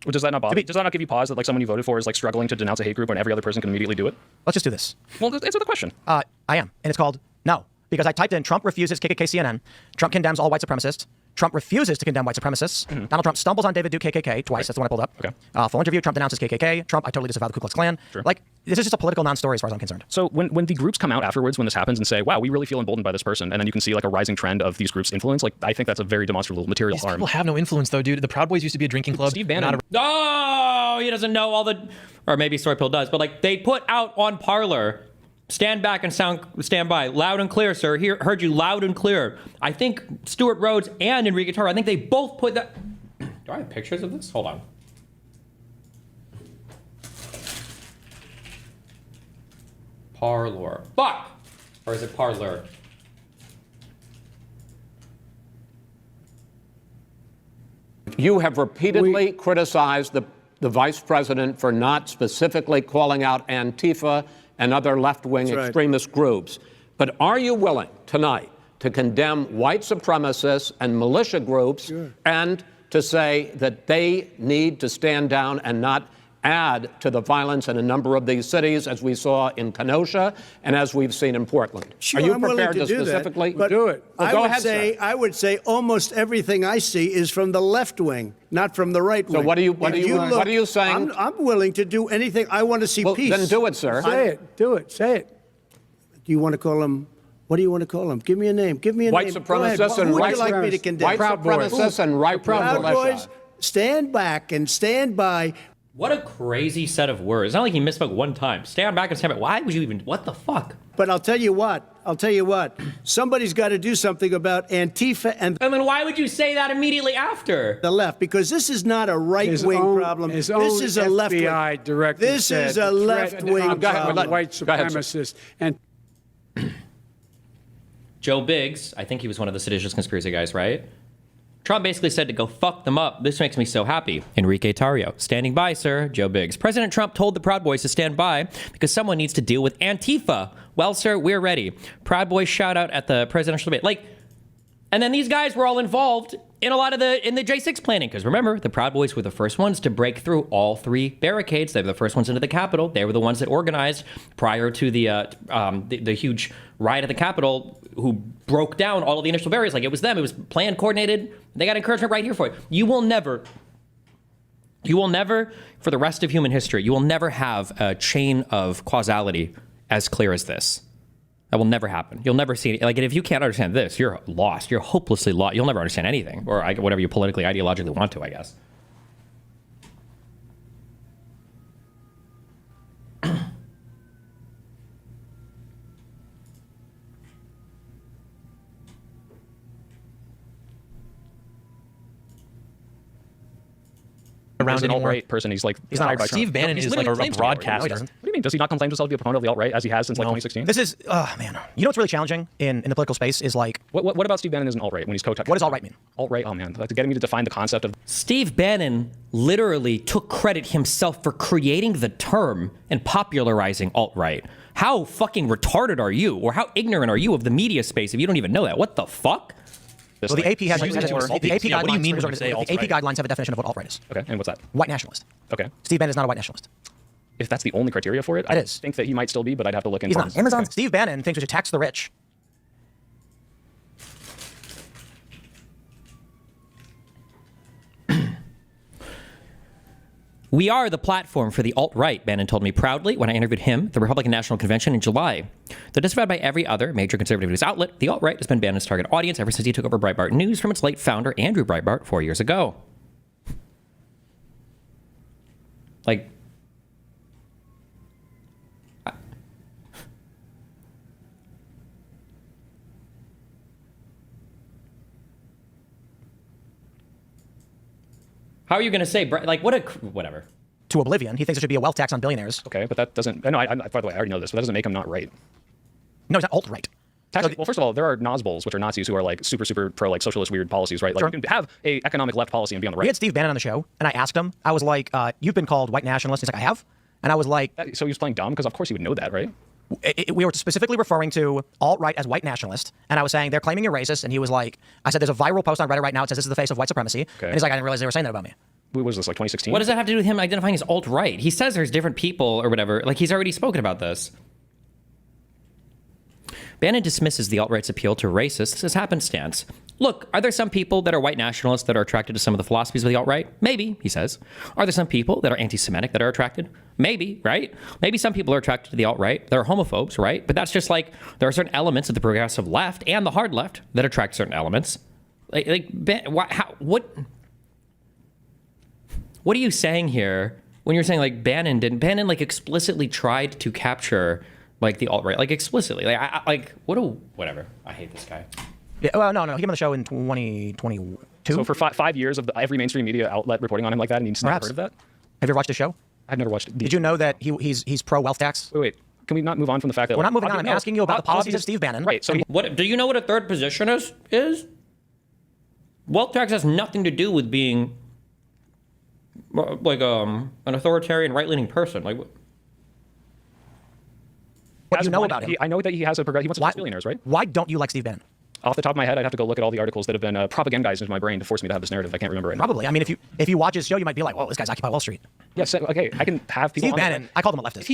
Well, does that not bother? Does that not give you pause that like someone you voted for is like struggling to denounce a hate group when every other person can immediately do it? Let's just do this. Well, answer the question. I am, and it's called no, because I typed in Trump refuses KKK CNN. Trump condemns all white supremacists. Trump refuses to condemn white supremacists. Donald Trump stumbles on David Duke KKK twice. That's the one I pulled up. Okay. Full interview. Trump denounces KKK. Trump, I totally disavow the Ku Klux Klan. Sure. Like, this is just a political non-story as far as I'm concerned. So when the groups come out afterwards, when this happens and say, wow, we really feel emboldened by this person, and then you can see like a rising trend of these groups' influence, like I think that's a very demonstrable material harm. People have no influence though, dude. The Proud Boys used to be a drinking club. Steve Bannon. Oh, he doesn't know all the, or maybe Soy Pill does, but like they put out on Parler, stand back and stand by, loud and clear, sir. Heard you loud and clear. I think Stuart Rhodes and Enrique Tarrio, I think they both put that. Do I have pictures of this? Hold on. Parler. Fuck! Or is it Parler? You have repeatedly criticized the vice president for not specifically calling out Antifa and other left-wing extremist groups. But are you willing tonight to condemn white supremacists and militia groups and to say that they need to stand down and not add to the violence in a number of these cities, as we saw in Kenosha and as we've seen in Portland? Sure, are you I'm prepared willing to do specifically that, do it? Well, go ahead, sir. I would say almost everything I see is from the left wing, not from the right wing. So what are you saying? I'm willing to do anything. I want to see peace. Then do it, sir. Say it. Do it. Say it. Do you want to call them What do you want to call them? Give me a name. Give me a White name. Go ahead. supremacists and Who would right you like me to condemn? White supremacists and right Proud Boys, stand back and stand by. What a crazy set of words. It's not like he misspoke one time. Stand back and stand back. Why would you even, what the fuck? But I'll tell you what. Somebody's got to do something about Antifa and then why would you say that immediately after? The left, because this is not a right-wing problem. This is a left-wing. FBI director This is a left-wing problem. White supremacists and Joe Biggs, I think he was one of the seditious conspiracy guys, right? Trump basically said to go fuck them up. This makes me so happy. Enrique Tarrio, standing by, sir. Joe Biggs. President Trump told the Proud Boys to stand by because someone needs to deal with Antifa. Well, sir, we're ready. Proud Boys shout out at the presidential debate. And then these guys were all involved in a lot of in the J6 planning. Because remember, the Proud Boys were the first ones to break through all 3 barricades. They were the first ones into the Capitol. They were the ones that organized prior to the huge riot at the Capitol, who broke down all of the initial barriers. Like, it was them. It was planned, coordinated. They got encouragement right here for it. You will never, for the rest of human history, you will never have a chain of causality as clear as this. That will never happen. You'll never see it. Like, if you can't understand this, you're lost. You're hopelessly lost. You'll never understand anything, or whatever you politically, ideologically want to, I guess. Around an alt-right person, he's not alt-right. Steve Bannon is like a broadcaster. No, he doesn't. What do you mean? Does he not claim himself to be a proponent of the alt-right as he has since like 2016? This is, man. You know what's really challenging in the political space is like... What about Steve Bannon is an alt-right when he's co-tech? What does alt-right mean? Alt-right, oh man, getting me to define the concept of... Steve Bannon literally took credit himself for creating the term and popularizing alt-right. How fucking retarded are you? Or how ignorant are you of the media space if you don't even know that? What the fuck? Well, the AP has the AP guidelines. What do you mean when you say the AP guidelines have a definition of what alt-right is. Okay, and what's that? White nationalist. Okay. Steve Bannon is not a white nationalist. If that's the only criteria for it, I think that he might still be, but I'd have to look into it. He's not. Amazon. Okay. Steve Bannon thinks we should tax the rich. We are the platform for the alt-right, Bannon told me proudly when I interviewed him at the Republican National Convention in July. Though disavowed by every other major conservative news outlet, the alt-right has been Bannon's target audience ever since he took over Breitbart News from its late founder, Andrew Breitbart, 4 years ago. Like... How are you going to say, like, whatever. To oblivion. He thinks there should be a wealth tax on billionaires. Okay, but that doesn't, no, by the way, I already know this, but that doesn't make him not right. No, he's not alt-right. Well, first of all, there are Nazbols, which are Nazis who are like super pro like socialist weird policies, right? Like you can have a economic left policy and be on the right. We had Steve Bannon on the show, and I asked him, I was like, you've been called white nationalist. He's like, I have. And I was like... So he was playing dumb? Because of course he would know that, right? We were specifically referring to alt-right as white nationalist, and I was saying, they're claiming you're racist, and he was like, I said, there's a viral post on Reddit right now, it says this is the face of white supremacy. Okay. And he's like, I didn't realize they were saying that about me. What was this, like 2016? What does that have to do with him identifying as alt-right? He says there's different people or whatever. Like, he's already spoken about this. Bannon dismisses the alt-right's appeal to racists as happenstance. Look, are there some people that are white nationalists that are attracted to some of the philosophies of the alt-right? Maybe, he says. Are there some people that are anti-Semitic that are attracted? Maybe, right? Maybe some people are attracted to the alt-right. They're homophobes, right? But that's just like, there are certain elements of the progressive left and the hard left that attract certain elements. What are you saying here when you're saying like Bannon like explicitly tried to capture like the alt-right, like explicitly, whatever. I hate this guy. Yeah, well, no, he came on the show in 2022. So for 5 years of every mainstream media outlet reporting on him like that, and you just never heard of that? Have you ever watched the show? I've never watched it. Did you know that he's pro wealth tax? Wait. Can we not move on from the fact that we're not moving on? I'm asking you about the policies of Steve Bannon. Right. So what do you know what a third position is? Wealth tax has nothing to do with being like an authoritarian right-leaning person. Like what do you know about him? I know that he has he wants to tax billionaires, right? Why don't you like Steve Bannon? Off the top of my head, I'd have to go look at all the articles that have been propagandized into my brain to force me to have this narrative. I can't remember it. Probably. I mean, if you watch his show, you might be like, "Well, this guy's Occupy Wall Street." Yes. Okay. I can have people. Steve Bannon. I called him a leftist. If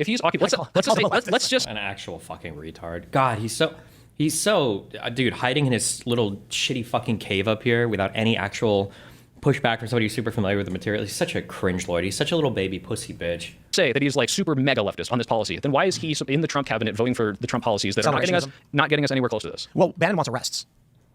he's Occupy, let's just an actual fucking retard. God, he's so dude hiding in his little shitty fucking cave up here without any actual pushback from somebody who's super familiar with the material. He's such a cringe lord. He's such a little baby pussy bitch. Say that he's like super mega leftist on this policy, then why is he in the Trump cabinet voting for the Trump policies that are not getting us anywhere close to this? Well, Bannon wants arrests.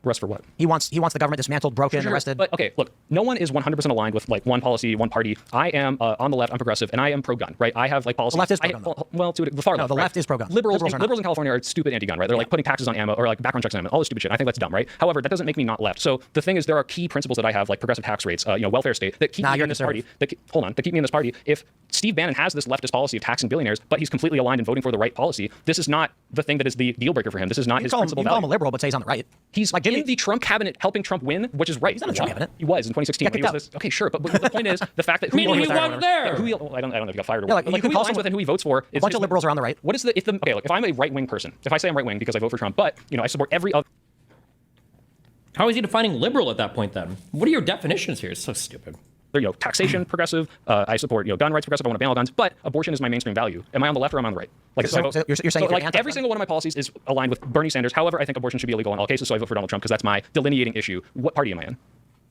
Arrest for what? He wants the government dismantled, broken, arrested. But okay, look, no one is 100% aligned with like one policy, one party. I am on the left, I'm progressive, and I am pro-gun, right? I have like policies. The left is pro-gun. Well, to the far left. No, the left is pro-gun. Liberals in California are stupid anti-gun, right? They're like putting taxes on ammo or like background checks on ammo, all this stupid shit. I think that's dumb, right? However, that doesn't make me not left. So the thing is, there are key principles that I have, like progressive tax rates, welfare state, that keep me in this party. That keep me in this party. If Steve Bannon has this leftist policy of taxing billionaires, but he's completely aligned in voting for the right policy, this is not the thing that is the deal breaker for him. This is not his principal value. You call him a liberal, but say he's on the right. He's like in the Trump cabinet helping Trump win, which is right. He's not in the Trump cabinet. He was in 2016. When he was okay, sure, but the point is the fact that he wasn't there. I don't know if he got fired or yeah, what. Like who he aligns with and who he votes for. A bunch of liberals are on the right. What is the if I'm a right wing person, if I say I'm right wing because I vote for Trump, but I support every other. How is he defining liberal at that point then? What are your definitions here? It's so stupid. Taxation, progressive. I support gun rights, progressive. I want to ban all guns, but abortion is my mainstream value. Am I on the left or am I on the right? Like, so you're saying like every single one of my policies is aligned with Bernie Sanders. However, I think abortion should be illegal in all cases, so I vote for Donald Trump because that's my delineating issue. What party am I in?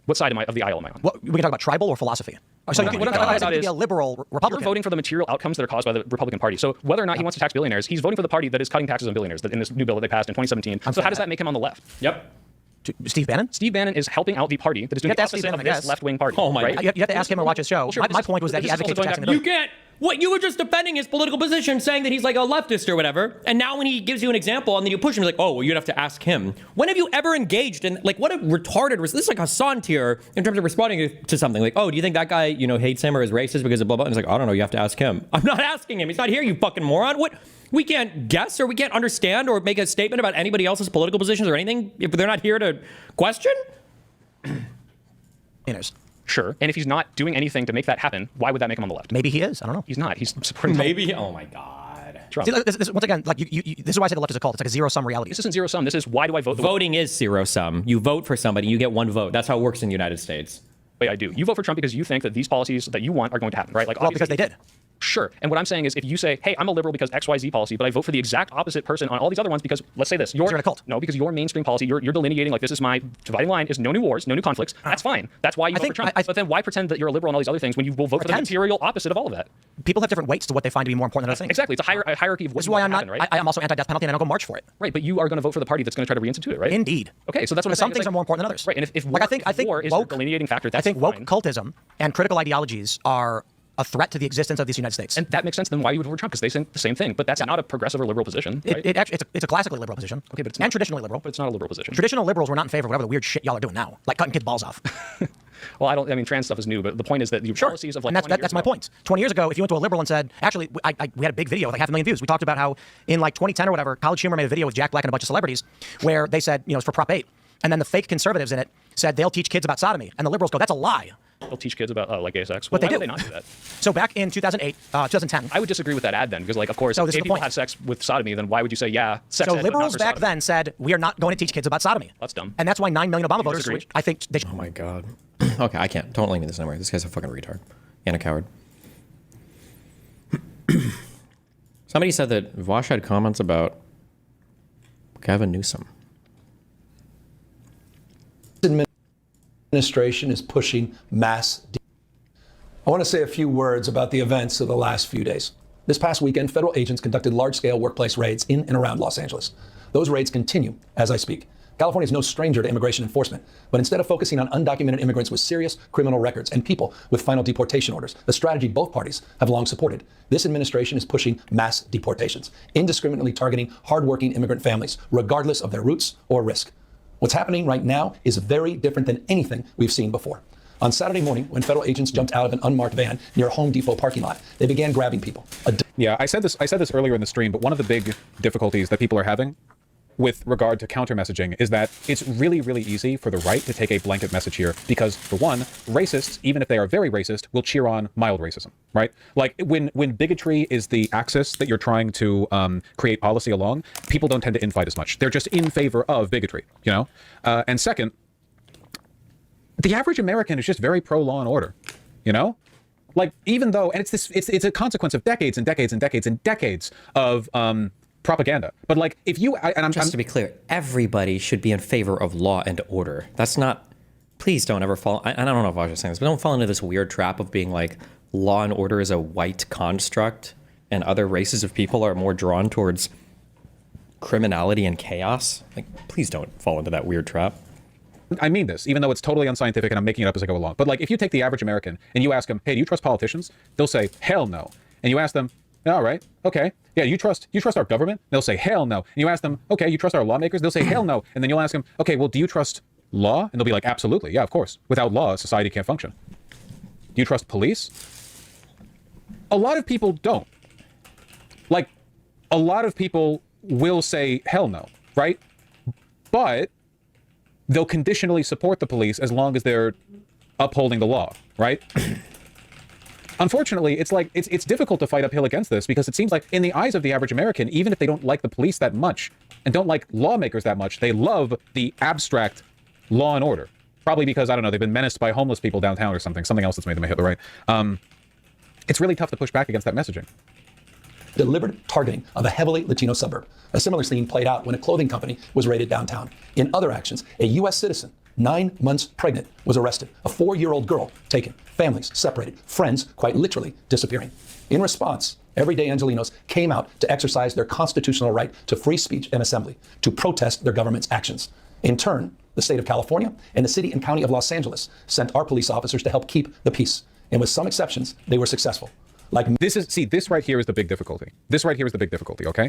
What side of the aisle am I on? We can talk about tribal or philosophy. So what I'm talking about is be a liberal Republican. You're voting for the material outcomes that are caused by the Republican Party. So whether or not he wants to tax billionaires, he's voting for the party that is cutting taxes on billionaires in this new bill that they passed in 2017. So how does that make him on the left? Yep. Steve Bannon? Steve Bannon is helping out the party that is doing the opposite of this left-wing party. Oh my right? God. You have to ask him or watch his show. Sure, my point was that he advocates for taxing the You can't. What, you were just defending his political position, saying that he's like a leftist or whatever, and now when he gives you an example and then you push him, he's like, oh, well, you'd have to ask him. When have you ever engaged in, like, what a retarded, this is like Hassan tier in terms of responding to something, like, oh, do you think that guy, hates him or is racist because of blah, blah, and he's like, I don't know, you have to ask him. I'm not asking him, he's not here, you fucking moron. What, we can't guess or we can't understand or make a statement about anybody else's political positions or anything if they're not here to question? Sure. And if he's not doing anything to make that happen, why would that make him on the left? Maybe he is. I don't know. He's not. He's supporting Maybe. Oh my God. Trump. See, once again, like this is why I say the left is a cult. It's like a zero-sum reality. This isn't zero-sum. This is why do I vote? Voting is zero-sum. You vote for somebody, you get one vote. That's how it works in the United States. Wait, I do. You vote for Trump because you think that these policies that you want are going to happen, right? Like, well, because they did. Sure. And what I'm saying is if you say, hey, I'm a liberal because XYZ policy, but I vote for the exact opposite person on all these other ones because, let's say this, you're in a cult. No, because your mainstream policy, you're delineating, like, this is my dividing line is no new wars, no new conflicts. That's fine. That's why you vote for Trump. But then why pretend that you're a liberal on all these other things when you will vote for the material opposite of all of that? People have different weights to what they find to be more important than other things. Exactly. It's a hierarchy of what This is why I'm not, right? I'm also anti-death penalty and I don't go march for it. Right, but you are going to vote for the party that's going to try to reinstitute it, right? Indeed. Okay, so that's what I'm saying. Some things are more important than others. Right, and if like I think war is the delineating factor, that's I think woke cultism and critical ideologies are a threat to the existence of this United States. And that makes sense. Then why you would vote for Trump? Because they say the same thing. But that's not a progressive or liberal position. Right? It actually, it's a classically liberal position. Okay, but it's and traditionally liberal. But it's not a liberal position. Traditional liberals were not in favor of whatever the weird shit y'all are doing now, like cutting kids' balls off. Well, I mean, trans stuff is new, but the point is that the policies of like and that's my point. 20 years ago, if you went to a liberal and said, actually, we had a big video with like 500,000 views. We talked about how in like 2010 or whatever, College Humor made a video with Jack Black and a bunch of celebrities where they said, it's for Prop 8. And then the fake conservatives in it said they'll teach kids about sodomy. And the liberals go, that's a lie. They'll teach kids about like gay sex. But why they do. Would they not do that? So back in 2008, 2010. I would disagree with that ad then, because like, of course, if people have sex with sodomy, then why would you say, yeah, sex So ed, liberals back sodomy? then said, we are not going to teach kids about sodomy. That's dumb. And that's why 9 million Obama voters switched. I think they should. Oh my God. Okay, I can't. Don't link me this anymore. This guy's a fucking retard and a coward. Somebody said that Vaush had comments about Gavin Newsom. Administration is pushing mass. I want to say a few words about the events of the last few days. This past weekend, federal agents conducted large-scale workplace raids in and around Los Angeles. Those raids continue as I speak. California is no stranger to immigration enforcement, but instead of focusing on undocumented immigrants with serious criminal records and people with final deportation orders, the strategy both parties have long supported, this administration is pushing mass deportations, indiscriminately targeting hardworking immigrant families, regardless of their roots or risk. What's happening right now is very different than anything we've seen before. On Saturday morning, when federal agents jumped out of an unmarked van near a Home Depot parking lot, they began grabbing people. Yeah, I said this earlier in the stream, but one of the big difficulties that people are having with regard to counter messaging is that it's really, really easy for the right to take a blanket message here because, for one, racists, even if they are very racist, will cheer on mild racism, right? Like when bigotry is the axis that you're trying to create policy along, people don't tend to infight as much. They're just in favor of bigotry, you know? And second, the average American is just very pro law and order, you know? Like, even though, and it's a consequence of decades and decades and decades and decades of propaganda. But like, if you, to be clear, everybody should be in favor of law and order. That's not please don't ever fall. I don't know if I was just saying this, but don't fall into this weird trap of being like law and order is a white construct and other races of people are more drawn towards criminality and chaos. Like, please don't fall into that weird trap. I mean this, even though it's totally unscientific and I'm making it up as I go along. But like, if you take the average American and you ask them, hey, do you trust politicians? They'll say, hell no. And you ask them, all right, okay. Yeah, you trust our government? They'll say, hell no. And you ask them, okay, you trust our lawmakers? They'll say, hell no. And then you'll ask them, okay, well, do you trust law? And they'll be like, absolutely. Yeah, of course. Without law, society can't function. Do you trust police? A lot of people don't. Like, a lot of people will say, hell no, right? But they'll conditionally support the police as long as they're upholding the law, right? Unfortunately, it's difficult to fight uphill against this because it seems like in the eyes of the average American, even if they don't like the police that much and don't like lawmakers that much, they love the abstract law and order. Probably because, I don't know, they've been menaced by homeless people downtown or something else that's made them a Hitler, right? It's really tough to push back against that messaging. Deliberate targeting of a heavily Latino suburb. A similar scene played out when a clothing company was raided downtown. In other actions, a U.S. citizen, 9 months pregnant, was arrested. A 4-year-old girl taken. Families separated. Friends quite literally disappearing. In response, everyday Angelenos came out to exercise their constitutional right to free speech and assembly, to protest their government's actions. In turn, the state of California and the city and county of Los Angeles sent our police officers to help keep the peace. And with some exceptions, they were successful. Like this right here is the big difficulty. This right here is the big difficulty, okay?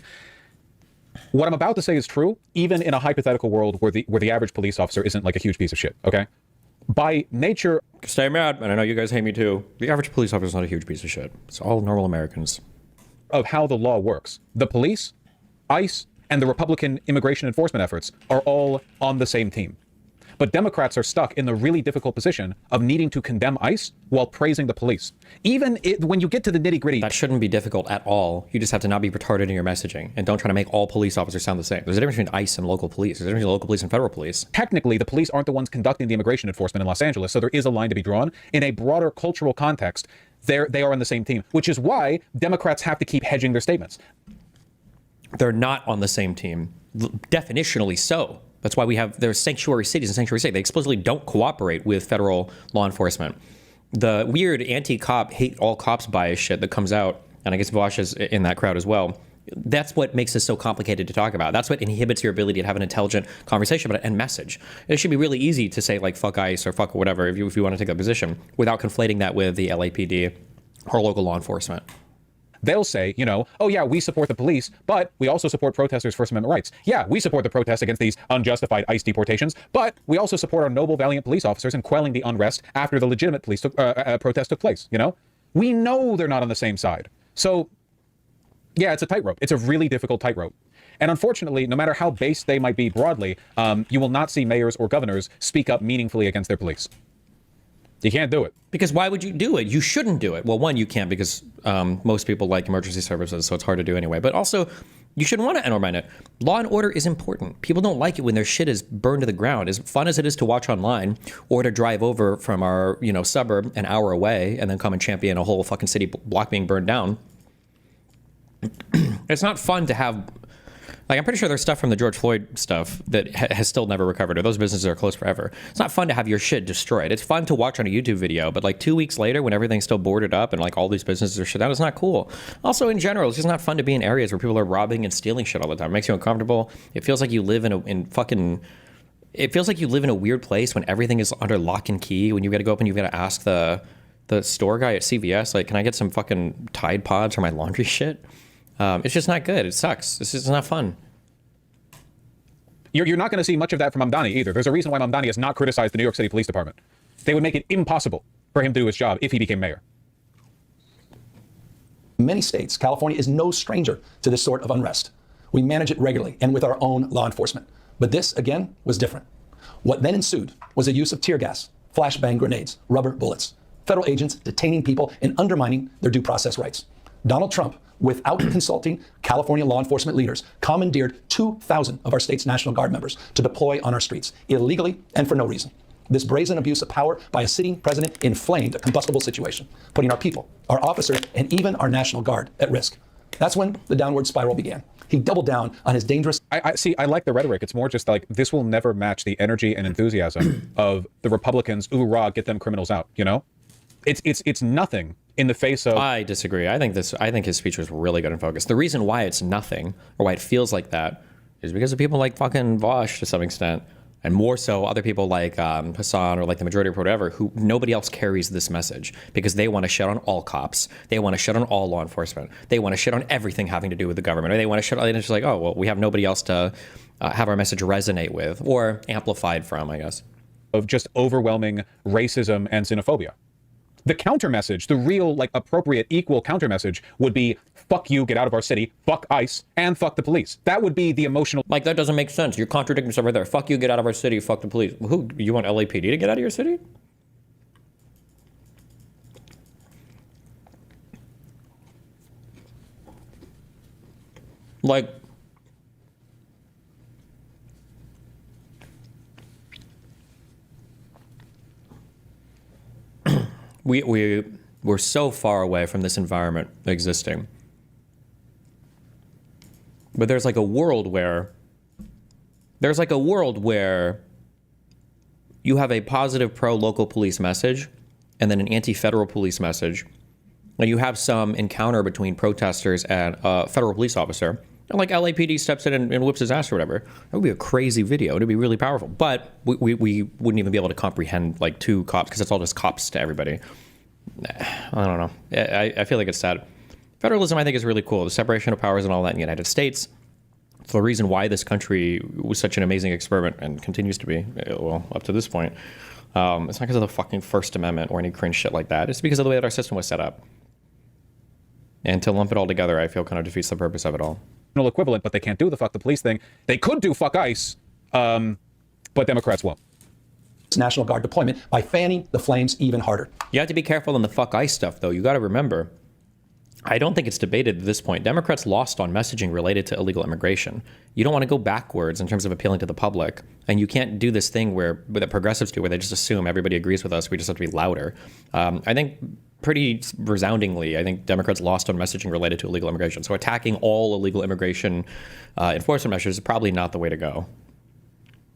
What I'm about to say is true, even in a hypothetical world where the average police officer isn't like a huge piece of shit, okay? By nature... Stay mad, and I know you guys hate me too. The average police officer is not a huge piece of shit. It's all normal Americans. ...of how the law works. The police, ICE, and the Republican immigration enforcement efforts are all on the same team. But Democrats are stuck in the really difficult position of needing to condemn ICE while praising the police. Even when you get to the nitty-gritty... That shouldn't be difficult at all. You just have to not be retarded in your messaging. And don't try to make all police officers sound the same. There's a difference between ICE and local police. There's a difference between local police and federal police. Technically, the police aren't the ones conducting the immigration enforcement in Los Angeles, so there is a line to be drawn. In a broader cultural context, they are on the same team, which is why Democrats have to keep hedging their statements. They're not on the same team. Definitionally so. That's why there's sanctuary cities and sanctuary states. They explicitly don't cooperate with federal law enforcement. The weird anti-cop, hate all cops bias shit that comes out, and I guess Vaush is in that crowd as well, that's what makes this so complicated to talk about. That's what inhibits your ability to have an intelligent conversation about it and message. It should be really easy to say like fuck ICE or fuck whatever if you want to take that position without conflating that with the LAPD or local law enforcement. They'll say, you know, oh yeah, we support the police, but we also support protesters' First Amendment rights. Yeah, we support the protests against these unjustified ICE deportations, but we also support our noble, valiant police officers in quelling the unrest after the legitimate police protest took place, you know? We know they're not on the same side. So, yeah, it's a tightrope. It's a really difficult tightrope. And unfortunately, no matter how based they might be broadly, you will not see mayors or governors speak up meaningfully against their police. You can't do it. Because why would you do it? You shouldn't do it. Well, one, you can't because most people like emergency services, so it's hard to do anyway. But also, you shouldn't want to undermine it. Law and order is important. People don't like it when their shit is burned to the ground. As fun as it is to watch online or to drive over from our, suburb an hour away and then come and champion a whole fucking city block being burned down. It's not fun to have... Like, I'm pretty sure there's stuff from the George Floyd stuff that has still never recovered, or those businesses are closed forever. It's not fun to have your shit destroyed. It's fun to watch on a YouTube video, but like 2 weeks later when everything's still boarded up and like all these businesses are shut down, it's not cool. Also, in general, it's just not fun to be in areas where people are robbing and stealing shit all the time. It makes you uncomfortable. It feels like you live it feels like you live in a weird place when everything is under lock and key, when you got to go up and you got to ask the store guy at CVS, like, can I get some fucking Tide Pods for my laundry shit? It's just not good. It sucks. It's just not fun. You're not going to see much of that from Mamdani either. There's a reason why Mamdani has not criticized the New York City Police Department. They would make it impossible for him to do his job if he became mayor. In many states, California is no stranger to this sort of unrest. We manage it regularly and with our own law enforcement. But this, again, was different. What then ensued was a use of tear gas, flashbang grenades, rubber bullets, federal agents detaining people and undermining their due process rights. Donald Trump, without consulting California law enforcement leaders, commandeered 2,000 of our state's National Guard members to deploy on our streets, illegally and for no reason. This brazen abuse of power by a sitting president inflamed a combustible situation, putting our people, our officers, and even our National Guard at risk. That's when the downward spiral began. He doubled down on his dangerous I see. I like the rhetoric. It's more just like this will never match the energy and enthusiasm of the Republicans. Ooh, rah, get them criminals out. You know, it's nothing in the face of. I disagree. I think his speech was really good and focused. The reason why it's nothing or why it feels like that is because of people like fucking Vaush to some extent, and more so other people like Hassan or like the majority or whatever, who nobody else carries this message because they want to shit on all cops. They want to shit on all law enforcement. They want to shit on everything having to do with the government. Or they want to shit on, and it's just like, oh, well, we have nobody else to have our message resonate with or amplified from, I guess. Of just overwhelming racism and xenophobia. The counter message, the real, like, appropriate, equal counter message would be, fuck you, get out of our city, fuck ICE, and fuck the police. That would be the emotional. Like, that doesn't make sense. You're contradicting yourself right there. Fuck you, get out of our city, fuck the police. Who, you want LAPD to get out of your city? Like, we're so far away from this environment existing. But there's like a world where you have a positive pro-local police message and then an anti-federal police message. And you have some encounter between protesters and a federal police officer. And like LAPD steps in and whips his ass or whatever. That would be a crazy video. It would be really powerful. But we wouldn't even be able to comprehend like two cops because it's all just cops to everybody. I don't know. I feel like it's sad. Federalism, I think, is really cool. The separation of powers and all that in the United States. It's the reason why this country was such an amazing experiment and continues to be, well, up to this point. It's not because of the fucking First Amendment or any cringe shit like that. It's because of the way that our system was set up. And to lump it all together, I feel kind of defeats the purpose of it all. Equivalent, but they can't do the fuck the police thing. They could do fuck ICE, but Democrats won't. National Guard deployment by fanning the flames even harder. You have to be careful on the fuck ICE stuff, though. You got to remember, I don't think it's debated at this point. Democrats lost on messaging related to illegal immigration. You don't want to go backwards in terms of appealing to the public. And you can't do this thing that progressives do, where they just assume everybody agrees with us. We just have to be louder. I think pretty resoundingly, I think Democrats lost on messaging related to illegal immigration. So attacking all illegal immigration enforcement measures is probably not the way to go,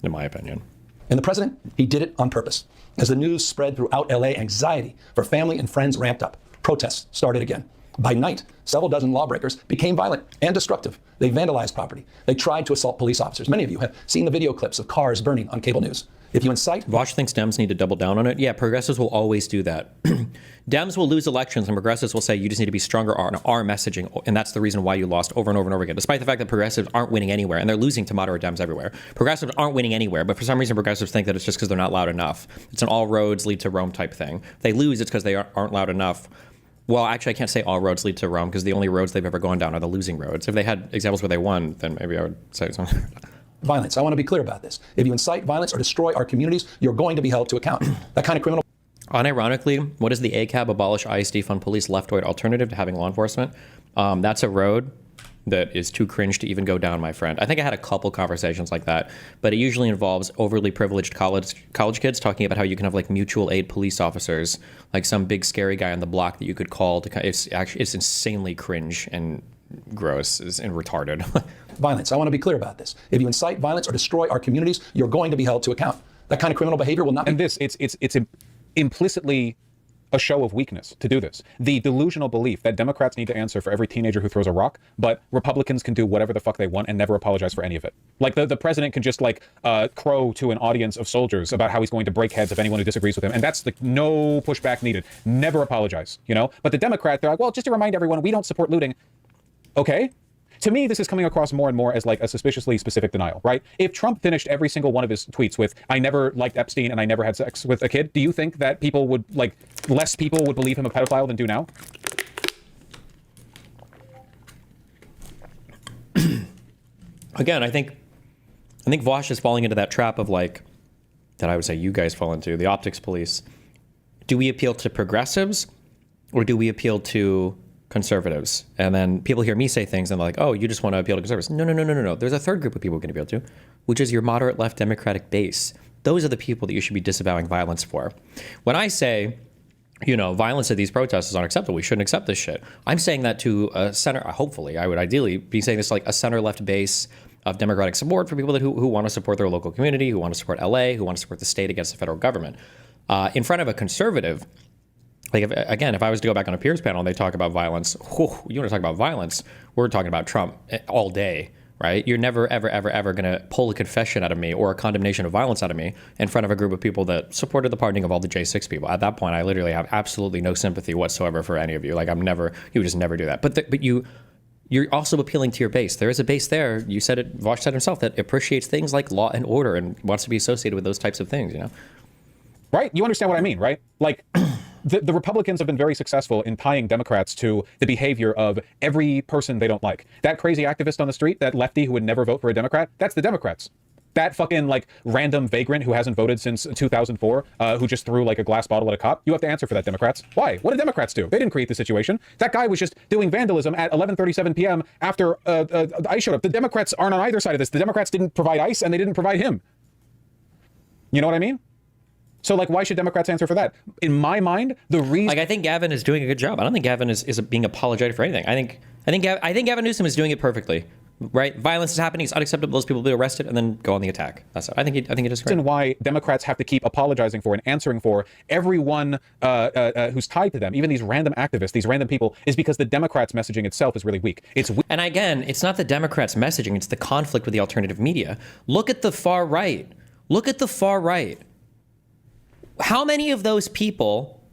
in my opinion. And the president, he did it on purpose. As the news spread throughout LA, anxiety for family and friends ramped up. Protests started again. By night, several dozen lawbreakers became violent and destructive. They vandalized property. They tried to assault police officers. Many of you have seen the video clips of cars burning on cable news. If you incite... Vaush thinks Dems need to double down on it. Yeah, progressives will always do that. Dems will lose elections and progressives will say you just need to be stronger on our messaging. And that's the reason why you lost over and over and over again, despite the fact that progressives aren't winning anywhere and they're losing to moderate Dems everywhere. Progressives aren't winning anywhere, but for some reason progressives think that it's just because they're not loud enough. It's an all roads lead to Rome type thing. If they lose, it's because they aren't loud enough. Well, actually, I can't say all roads lead to Rome because the only roads they've ever gone down are the losing roads. If they had examples where they won, then maybe I would say something. Violence. I want to be clear about this. If you incite violence or destroy our communities, you're going to be held to account. That kind of criminal... Unironically, what is the ACAB, abolish ICE, defund police, leftoid alternative to having law enforcement? That's a road that is too cringe to even go down, my friend. I think I had a couple conversations like that, but it usually involves overly privileged college kids talking about how you can have like mutual aid police officers, like some big scary guy on the block that you could call to. It's insanely cringe and gross and retarded. Violence. I want to be clear about this. If you incite violence or destroy our communities, you're going to be held to account. That kind of criminal behavior will not be... And it's implicitly a show of weakness to do this. The delusional belief that Democrats need to answer for every teenager who throws a rock, but Republicans can do whatever the fuck they want and never apologize for any of it. Like the president can just like crow to an audience of soldiers about how he's going to break heads of anyone who disagrees with him. And that's like no pushback needed. Never apologize, you know? But the Democrat, they're like, well, just to remind everyone, we don't support looting. Okay. To me, this is coming across more and more as like a suspiciously specific denial, right? If Trump finished every single one of his tweets with, I never liked Epstein and I never had sex with a kid, do you think that people would, like, less people would believe him a pedophile than do now? Again, I think Vaush is falling into that trap of like, that I would say you guys fall into, the optics police. Do we appeal to progressives or do we appeal to conservatives? And then people hear me say things and they're like, oh, you just want to appeal to conservatives. No. There's a third group of people we can appeal to, which is your moderate left Democratic base. Those are the people that you should be disavowing violence for. When I say, you know, violence at these protests is unacceptable, we shouldn't accept this shit, I'm saying that to a center, hopefully, I would ideally be saying this like a center left base of democratic support for people who want to support their local community, who want to support LA, who want to support the state against the federal government. In front of a conservative, like if I was to go back on a peers panel and they talk about violence, you want to talk about violence, we're talking about Trump all day, right? You're never, ever, ever, ever going to pull a confession out of me or a condemnation of violence out of me in front of a group of people that supported the pardoning of all the J6 people. At that point, I literally have absolutely no sympathy whatsoever for any of you. Like you would just never do that. But you're also appealing to your base. There is a base there. You said it, Vaush said himself, that appreciates things like law and order and wants to be associated with those types of things, you know? Right? You understand what I mean, right? Like, the Republicans have been very successful in tying Democrats to the behavior of every person they don't like. That crazy activist on the street, that lefty who would never vote for a Democrat, that's the Democrats. That fucking, like, random vagrant who hasn't voted since 2004, who just threw, like, a glass bottle at a cop, you have to answer for that, Democrats. Why? What did Democrats do? They didn't create the situation. That guy was just doing vandalism at 11:37 p.m. after ICE showed up. The Democrats aren't on either side of this. The Democrats didn't provide ICE, and they didn't provide him. You know what I mean? So, like, why should Democrats answer for that? In my mind, the reason... Like, I think Gavin is doing a good job. I don't think Gavin is being apologetic for anything. I think Gavin Newsom is doing it perfectly, right? Violence is happening. It's unacceptable. Those people will be arrested and then go on the attack. That's it. I think it is great. And why Democrats have to keep apologizing for and answering for everyone who's tied to them, even these random activists, these random people, is because the Democrats' messaging itself is really weak. And again, it's not the Democrats' messaging. It's the conflict with the alternative media. Look at the far right. Look at the far right. How many of those people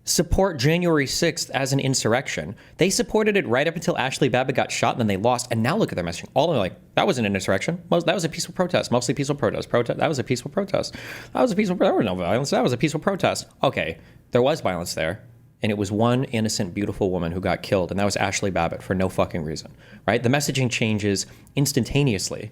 support January 6th as an insurrection? They supported it right up until Ashley Babbitt got shot, and then they lost. And now look at their messaging. All of them are like, that wasn't an insurrection. That was a peaceful protest. Mostly peaceful protest. That was a peaceful protest. There was no violence. That was a peaceful protest. Okay, there was violence there. And it was one innocent, beautiful woman who got killed. And that was Ashley Babbitt for no fucking reason, right? The messaging changes instantaneously.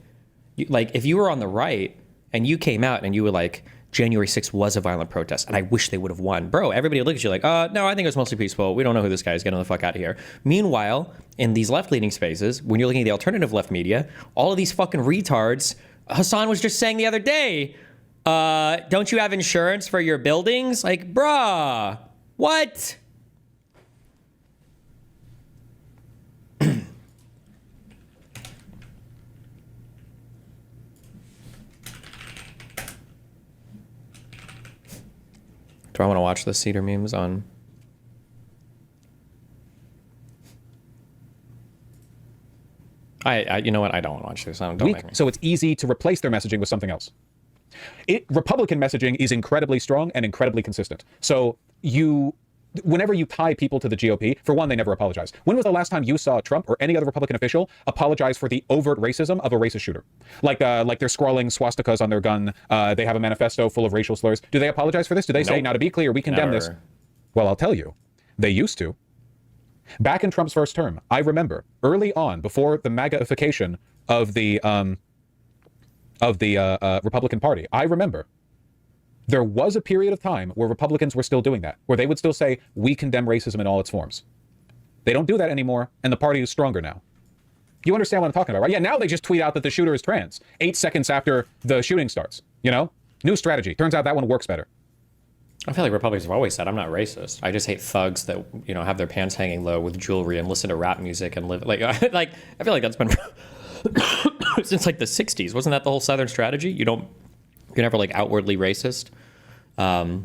Like, if you were on the right and you came out and you were like, January 6th was a violent protest, and I wish they would have won. Bro, everybody would look at you like, no, I think it was mostly peaceful. We don't know who this guy is. Get him the fuck out of here. Meanwhile, in these left-leaning spaces, when you're looking at the alternative left media, all of these fucking retards, Hassan was just saying the other day, don't you have insurance for your buildings? Like, bruh, what? Do I want to watch the Cedar memes on? You know what? I don't want to watch this. Don't make me. So it's easy to replace their messaging with something else. Republican messaging is incredibly strong and incredibly consistent. So whenever you tie people to the GOP, for one, they never apologize. When was the last time you saw Trump or any other Republican official apologize for the overt racism of a racist shooter? Like they're scrawling swastikas on their gun. They have a manifesto full of racial slurs. Do they apologize for this? Do they say, now to be clear, we condemn this? Well, I'll tell you, they used to. Back in Trump's first term, I remember early on, before the MAGA-ification of the Republican Party, I remember there was a period of time where Republicans were still doing that, where they would still say, we condemn racism in all its forms. They don't do that anymore, and the party is stronger now. You understand what I'm talking about, right? Yeah, now they just tweet out that the shooter is trans 8 seconds after the shooting starts, you know? New strategy. Turns out that one works better. I feel like Republicans have always said, I'm not racist. I just hate thugs that, you know, have their pants hanging low with jewelry and listen to rap music and live, like I feel like that's been since like the 60s. Wasn't that the whole Southern strategy? You're never like outwardly racist. Out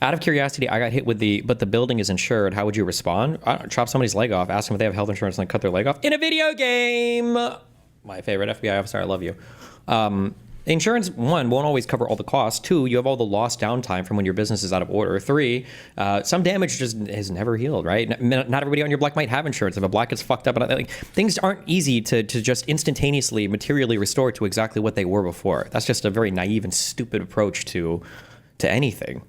of curiosity, I got hit with but the building is insured. How would you respond? Chop somebody's leg off, ask them if they have health insurance, and then cut their leg off in a video game. My favorite FBI officer, I love you. Insurance, one, won't always cover all the costs. Two, you have all the lost downtime from when your business is out of order. Three, some damage just is never healed, right? Not everybody on your block might have insurance. If a block gets fucked up, like, things aren't easy to just instantaneously, materially restore to exactly what they were before. That's just a very naive and stupid approach to anything.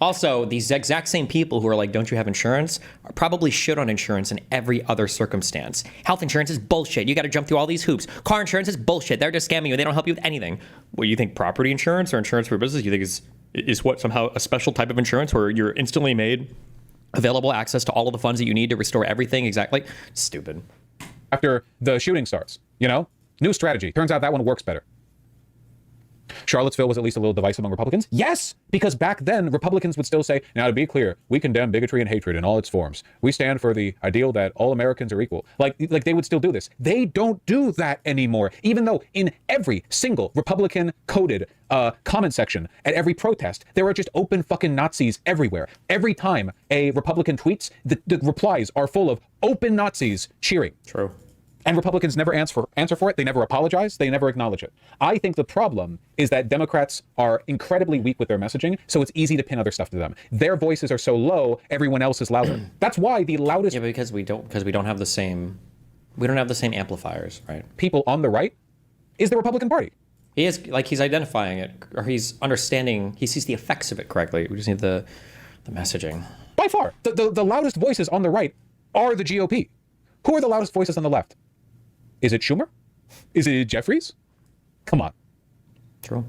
Also, these exact same people who are like, don't you have insurance, are probably shit on insurance in every other circumstance. Health insurance is bullshit. You got to jump through all these hoops. Car insurance is bullshit. They're just scamming you. They don't help you with anything. Well, you think property insurance or insurance for business, you think is what, somehow a special type of insurance where you're instantly made available access to all of the funds that you need to restore everything exactly? Stupid. After the shooting starts, you know? New strategy. Turns out that one works better. Charlottesville was at least a little divisive among Republicans? Yes, because back then Republicans would still say, now to be clear, we condemn bigotry and hatred in all its forms. We stand for the ideal that all Americans are equal. Like they would still do this. They don't do that anymore, even though in every single Republican coded comment section at every protest, there are just open fucking Nazis everywhere. Every time a Republican tweets, the replies are full of open Nazis cheering. True. And Republicans never answer for it. They never apologize. They never acknowledge it. I think the problem is that Democrats are incredibly weak with their messaging, so it's easy to pin other stuff to them. Their voices are so low, everyone else is louder. That's why the loudest. Yeah, because we don't have the same amplifiers, right? People on the right is the Republican Party. He is, like, he's identifying it, or he's understanding. He sees the effects of it correctly. We just need the messaging. By far, the loudest voices on the right are the GOP. Who are the loudest voices on the left? Is it Schumer? Is it Jeffries? Come on. True.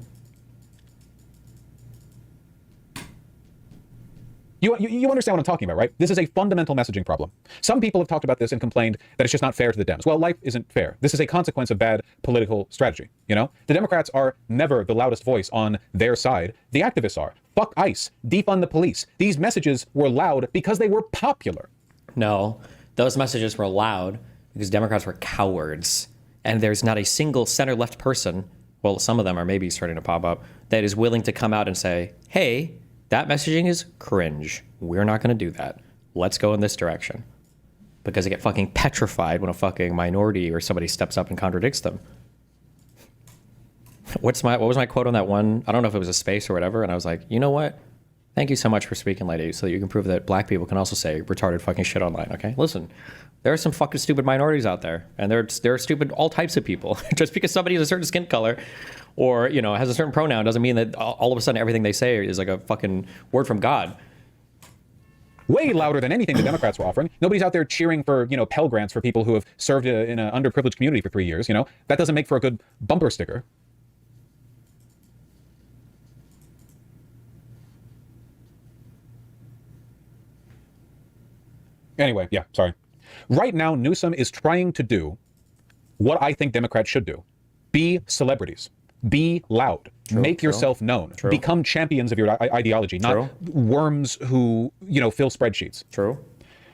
You understand what I'm talking about, right? This is a fundamental messaging problem. Some people have talked about this and complained that it's just not fair to the Dems. Well, life isn't fair. This is a consequence of bad political strategy, you know? The Democrats are never the loudest voice on their side. The activists are. Fuck ICE. Defund the police. These messages were loud because they were popular. No, those messages were loud because Democrats were cowards. And there's not a single center-left person, well, some of them are maybe starting to pop up, that is willing to come out and say, hey, that messaging is cringe. We're not going to do that. Let's go in this direction. Because they get fucking petrified when a fucking minority or somebody steps up and contradicts them. What was my quote on that one? I don't know if it was a space or whatever. And I was like, you know what? Thank you so much for speaking, lady, so that you can prove that black people can also say retarded fucking shit online, okay? Listen, there are some fucking stupid minorities out there. And there are stupid all types of people. Just because somebody has a certain skin color or, you know, has a certain pronoun doesn't mean that all of a sudden everything they say is like a fucking word from God. Way louder than anything the Democrats were offering. Nobody's out there cheering for, you know, Pell Grants for people who have served in an underprivileged community for 3 years, you know? That doesn't make for a good bumper sticker. Anyway, yeah, sorry. Right now, Newsom is trying to do what I think Democrats should do. Be celebrities. Be loud. Make yourself known. Become champions of your ideology, not worms who, you know, fill spreadsheets.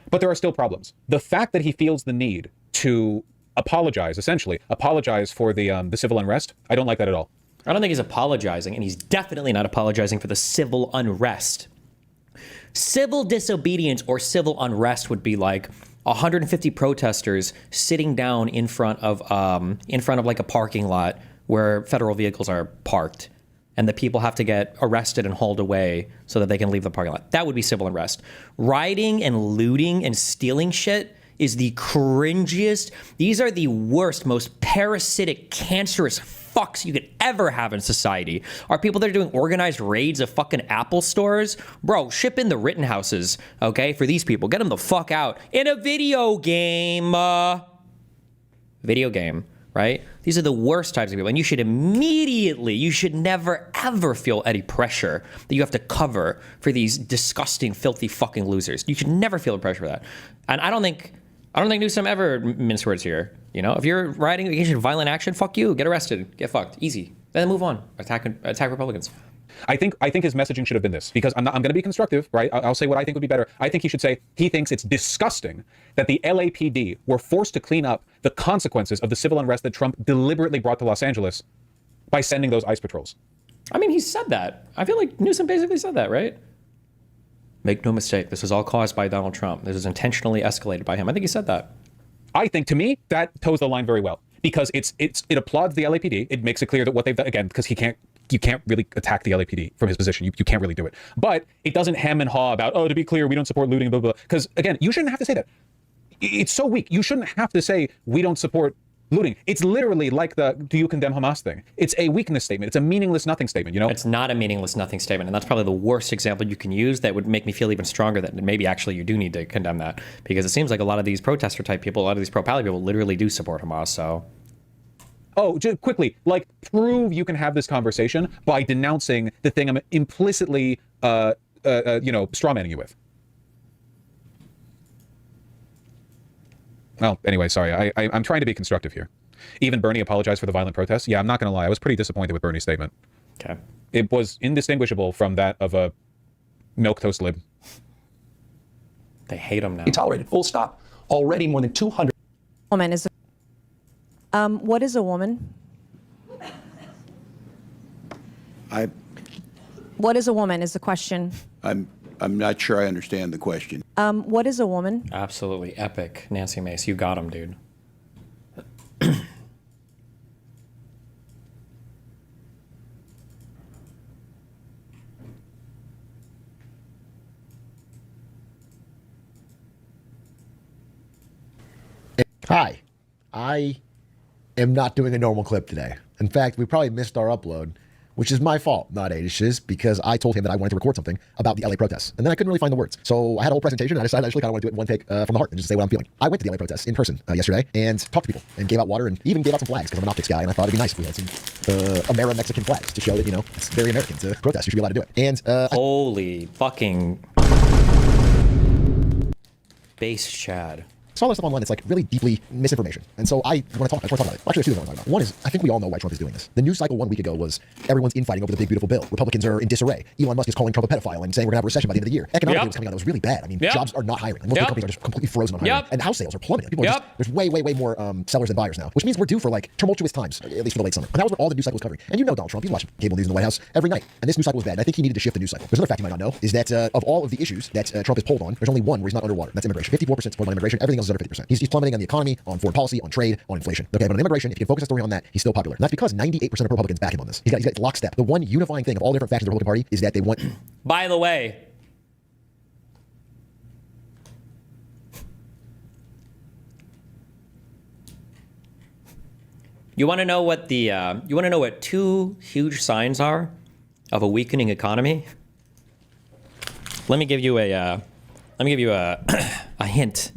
But there are still problems. The fact that he feels the need to apologize, essentially, apologize for the civil unrest, I don't like that at all. I don't think he's apologizing, and he's definitely not apologizing for the civil unrest. Civil disobedience or civil unrest would be like 150 protesters sitting down in front of like a parking lot where federal vehicles are parked, and the people have to get arrested and hauled away so that they can leave the parking lot. That would be civil unrest. Rioting and looting and stealing shit is the cringiest. These are the worst, most parasitic, cancerous fucks you could ever have in society. Are people that are doing organized raids of fucking Apple stores? Bro, ship in the Rittenhouses, okay, for these people. Get them the fuck out in a video game. Right? These are the worst types of people. And you should never, ever feel any pressure that you have to cover for these disgusting, filthy fucking losers. You should never feel the pressure for that. And I don't think Newsom ever mince words here. You know, if you're rioting against violent action, fuck you. Get arrested. Get fucked. Easy. Then move on. Attack Republicans. I think his messaging should have been this, because I'm going to be constructive, right? I'll say what I think would be better. I think he should say he thinks it's disgusting that the LAPD were forced to clean up the consequences of the civil unrest that Trump deliberately brought to Los Angeles by sending those ICE patrols. I mean, he said that. I feel like Newsom basically said that, right? Make no mistake, this was all caused by Donald Trump. This was intentionally escalated by him. I think he said that. I think, to me, that toes the line very well, because it applauds the LAPD. It makes it clear that what they've done, again, because you can't really attack the LAPD from his position. You can't really do it. But it doesn't hem and haw about, oh, to be clear, we don't support looting, blah, blah, blah. Because, again, you shouldn't have to say that. It's so weak. You shouldn't have to say we don't support looting. It's literally like the do you condemn Hamas thing. It's a weakness statement. It's a meaningless nothing statement, you know? It's not a meaningless nothing statement. And that's probably the worst example you can use that would make me feel even stronger that maybe actually you do need to condemn that. Because it seems like a lot of these protester type people, a lot of these pro-Palestine people literally do support Hamas, so... Oh, just quickly, like, prove you can have this conversation by denouncing the thing I'm implicitly, strawmanning you with. Well, anyway, sorry. I'm trying to be constructive here. Even Bernie apologized for the violent protests. Yeah, I'm not going to lie. I was pretty disappointed with Bernie's statement. Okay. It was indistinguishable from that of a milquetoast lib. They hate him now. Tolerated. Full stop. Already more than 200. Woman is. What is a woman? What is a woman is the question. I'm not sure I understand the question. What is a woman? Absolutely epic. Nancy Mace, you got him, dude. Hi, I am not doing a normal clip today. In fact, we probably missed our upload, which is my fault, not Adish's, because I told him that I wanted to record something about the LA protests, and then I couldn't really find the words. So I had a whole presentation, and I decided I actually kind of want to do it in one take from the heart and just say what I'm feeling. I went to the LA protests in person yesterday and talked to people and gave out water and even gave out some flags because I'm an optics guy, and I thought it'd be nice if we had some Ameri-Mexican flags to show that, you know, it's very American to protest. You should be allowed to do it. And holy fucking base Chad. Saw all this stuff online. It's like really deeply misinformation. And so I want to talk about it. Actually, there's two things I want to talk about. One is, I think we all know why Trump is doing this. The news cycle 1 week ago was everyone's infighting over the big, beautiful bill. Republicans are in disarray. Elon Musk is calling Trump a pedophile and saying we're going to have a recession by the end of the year. Economic data was coming out that was really bad. I mean, jobs are not hiring. And most companies are just completely frozen on hiring. And house sales are plummeting. People are just, there's way more sellers than buyers now, which means we're due for like tumultuous times, at least for the late summer. And that was what all the news cycle was covering. And you know Donald Trump, he's watching cable news in the White House every night. And this news cycle was bad. And I think he needed to shift the news cycle. There's another fact you might not know, is that of all of the issues that Trump is polled on, there's only one where he's not underwater. That's immigration. 54% support on immigration. Everything else is under 50%. He's plummeting on the economy, on foreign policy, on trade, on inflation. Okay, but on immigration, if you can focus a story on that, he's still popular. And that's because 98% of Republicans back him on this. He's got lockstep. The one unifying thing of all different factions of the Republican Party is that they want... By the way, you want to know what two huge signs are of a weakening economy? Let me give you a hint.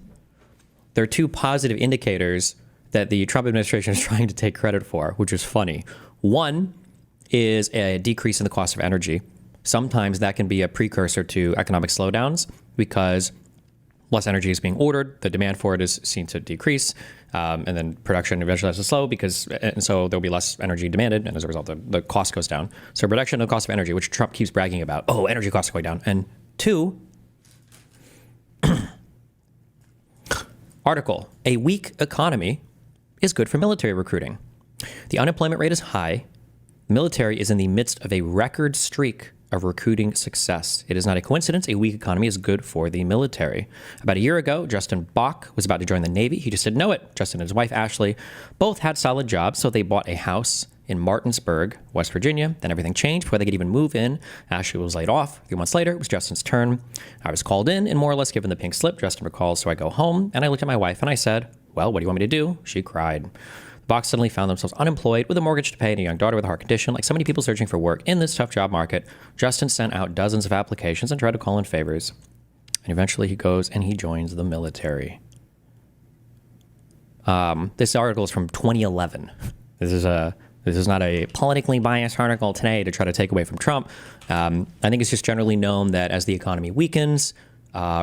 There are two positive indicators that the Trump administration is trying to take credit for, which is funny. One is a decrease in the cost of energy. Sometimes that can be a precursor to economic slowdowns because less energy is being ordered, the demand for it is seen to decrease, and then production eventually has to slow and so there'll be less energy demanded, and as a result, the cost goes down. So reduction of the cost of energy, which Trump keeps bragging about. Oh, energy costs are going down. And two, article, a weak economy is good for military recruiting. The unemployment rate is high. Military is in the midst of a record streak of recruiting success. It is not a coincidence. A weak economy is good for the military. About a year ago, Justin Bach was about to join the Navy. He just didn't know it. Justin and his wife, Ashley, both had solid jobs, so they bought a house in Martinsburg, West Virginia. Then everything changed before they could even move in. Ashley was laid off. A few months later, it was Justin's turn. I was called in and more or less given the pink slip. Justin recalls, so I go home and I looked at my wife and I said, well, what do you want me to do? She cried. The Bachs suddenly found themselves unemployed with a mortgage to pay and a young daughter with a heart condition. Like so many people searching for work in this tough job market, Justin sent out dozens of applications and tried to call in favors. And eventually he goes and he joins the military. This article is from 2011. This is not a politically biased article today to try to take away from Trump. I think it's just generally known that as the economy weakens,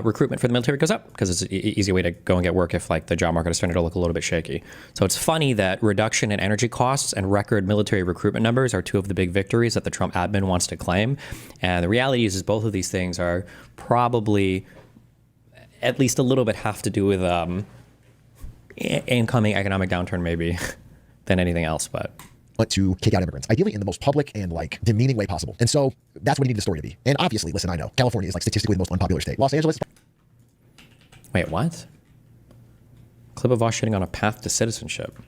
recruitment for the military goes up because it's an easy way to go and get work if like the job market is starting to look a little bit shaky. So it's funny that reduction in energy costs and record military recruitment numbers are two of the big victories that the Trump admin wants to claim. And the reality is both of these things are probably at least a little bit have to do with incoming economic downturn maybe than anything else, but... to kick out immigrants, ideally in the most public and like demeaning way possible. And so that's what he needed the story to be. And obviously, listen, I know California is like statistically the most unpopular state. Los Angeles. Wait, what? Clip of Vaush shitting on a path to citizenship.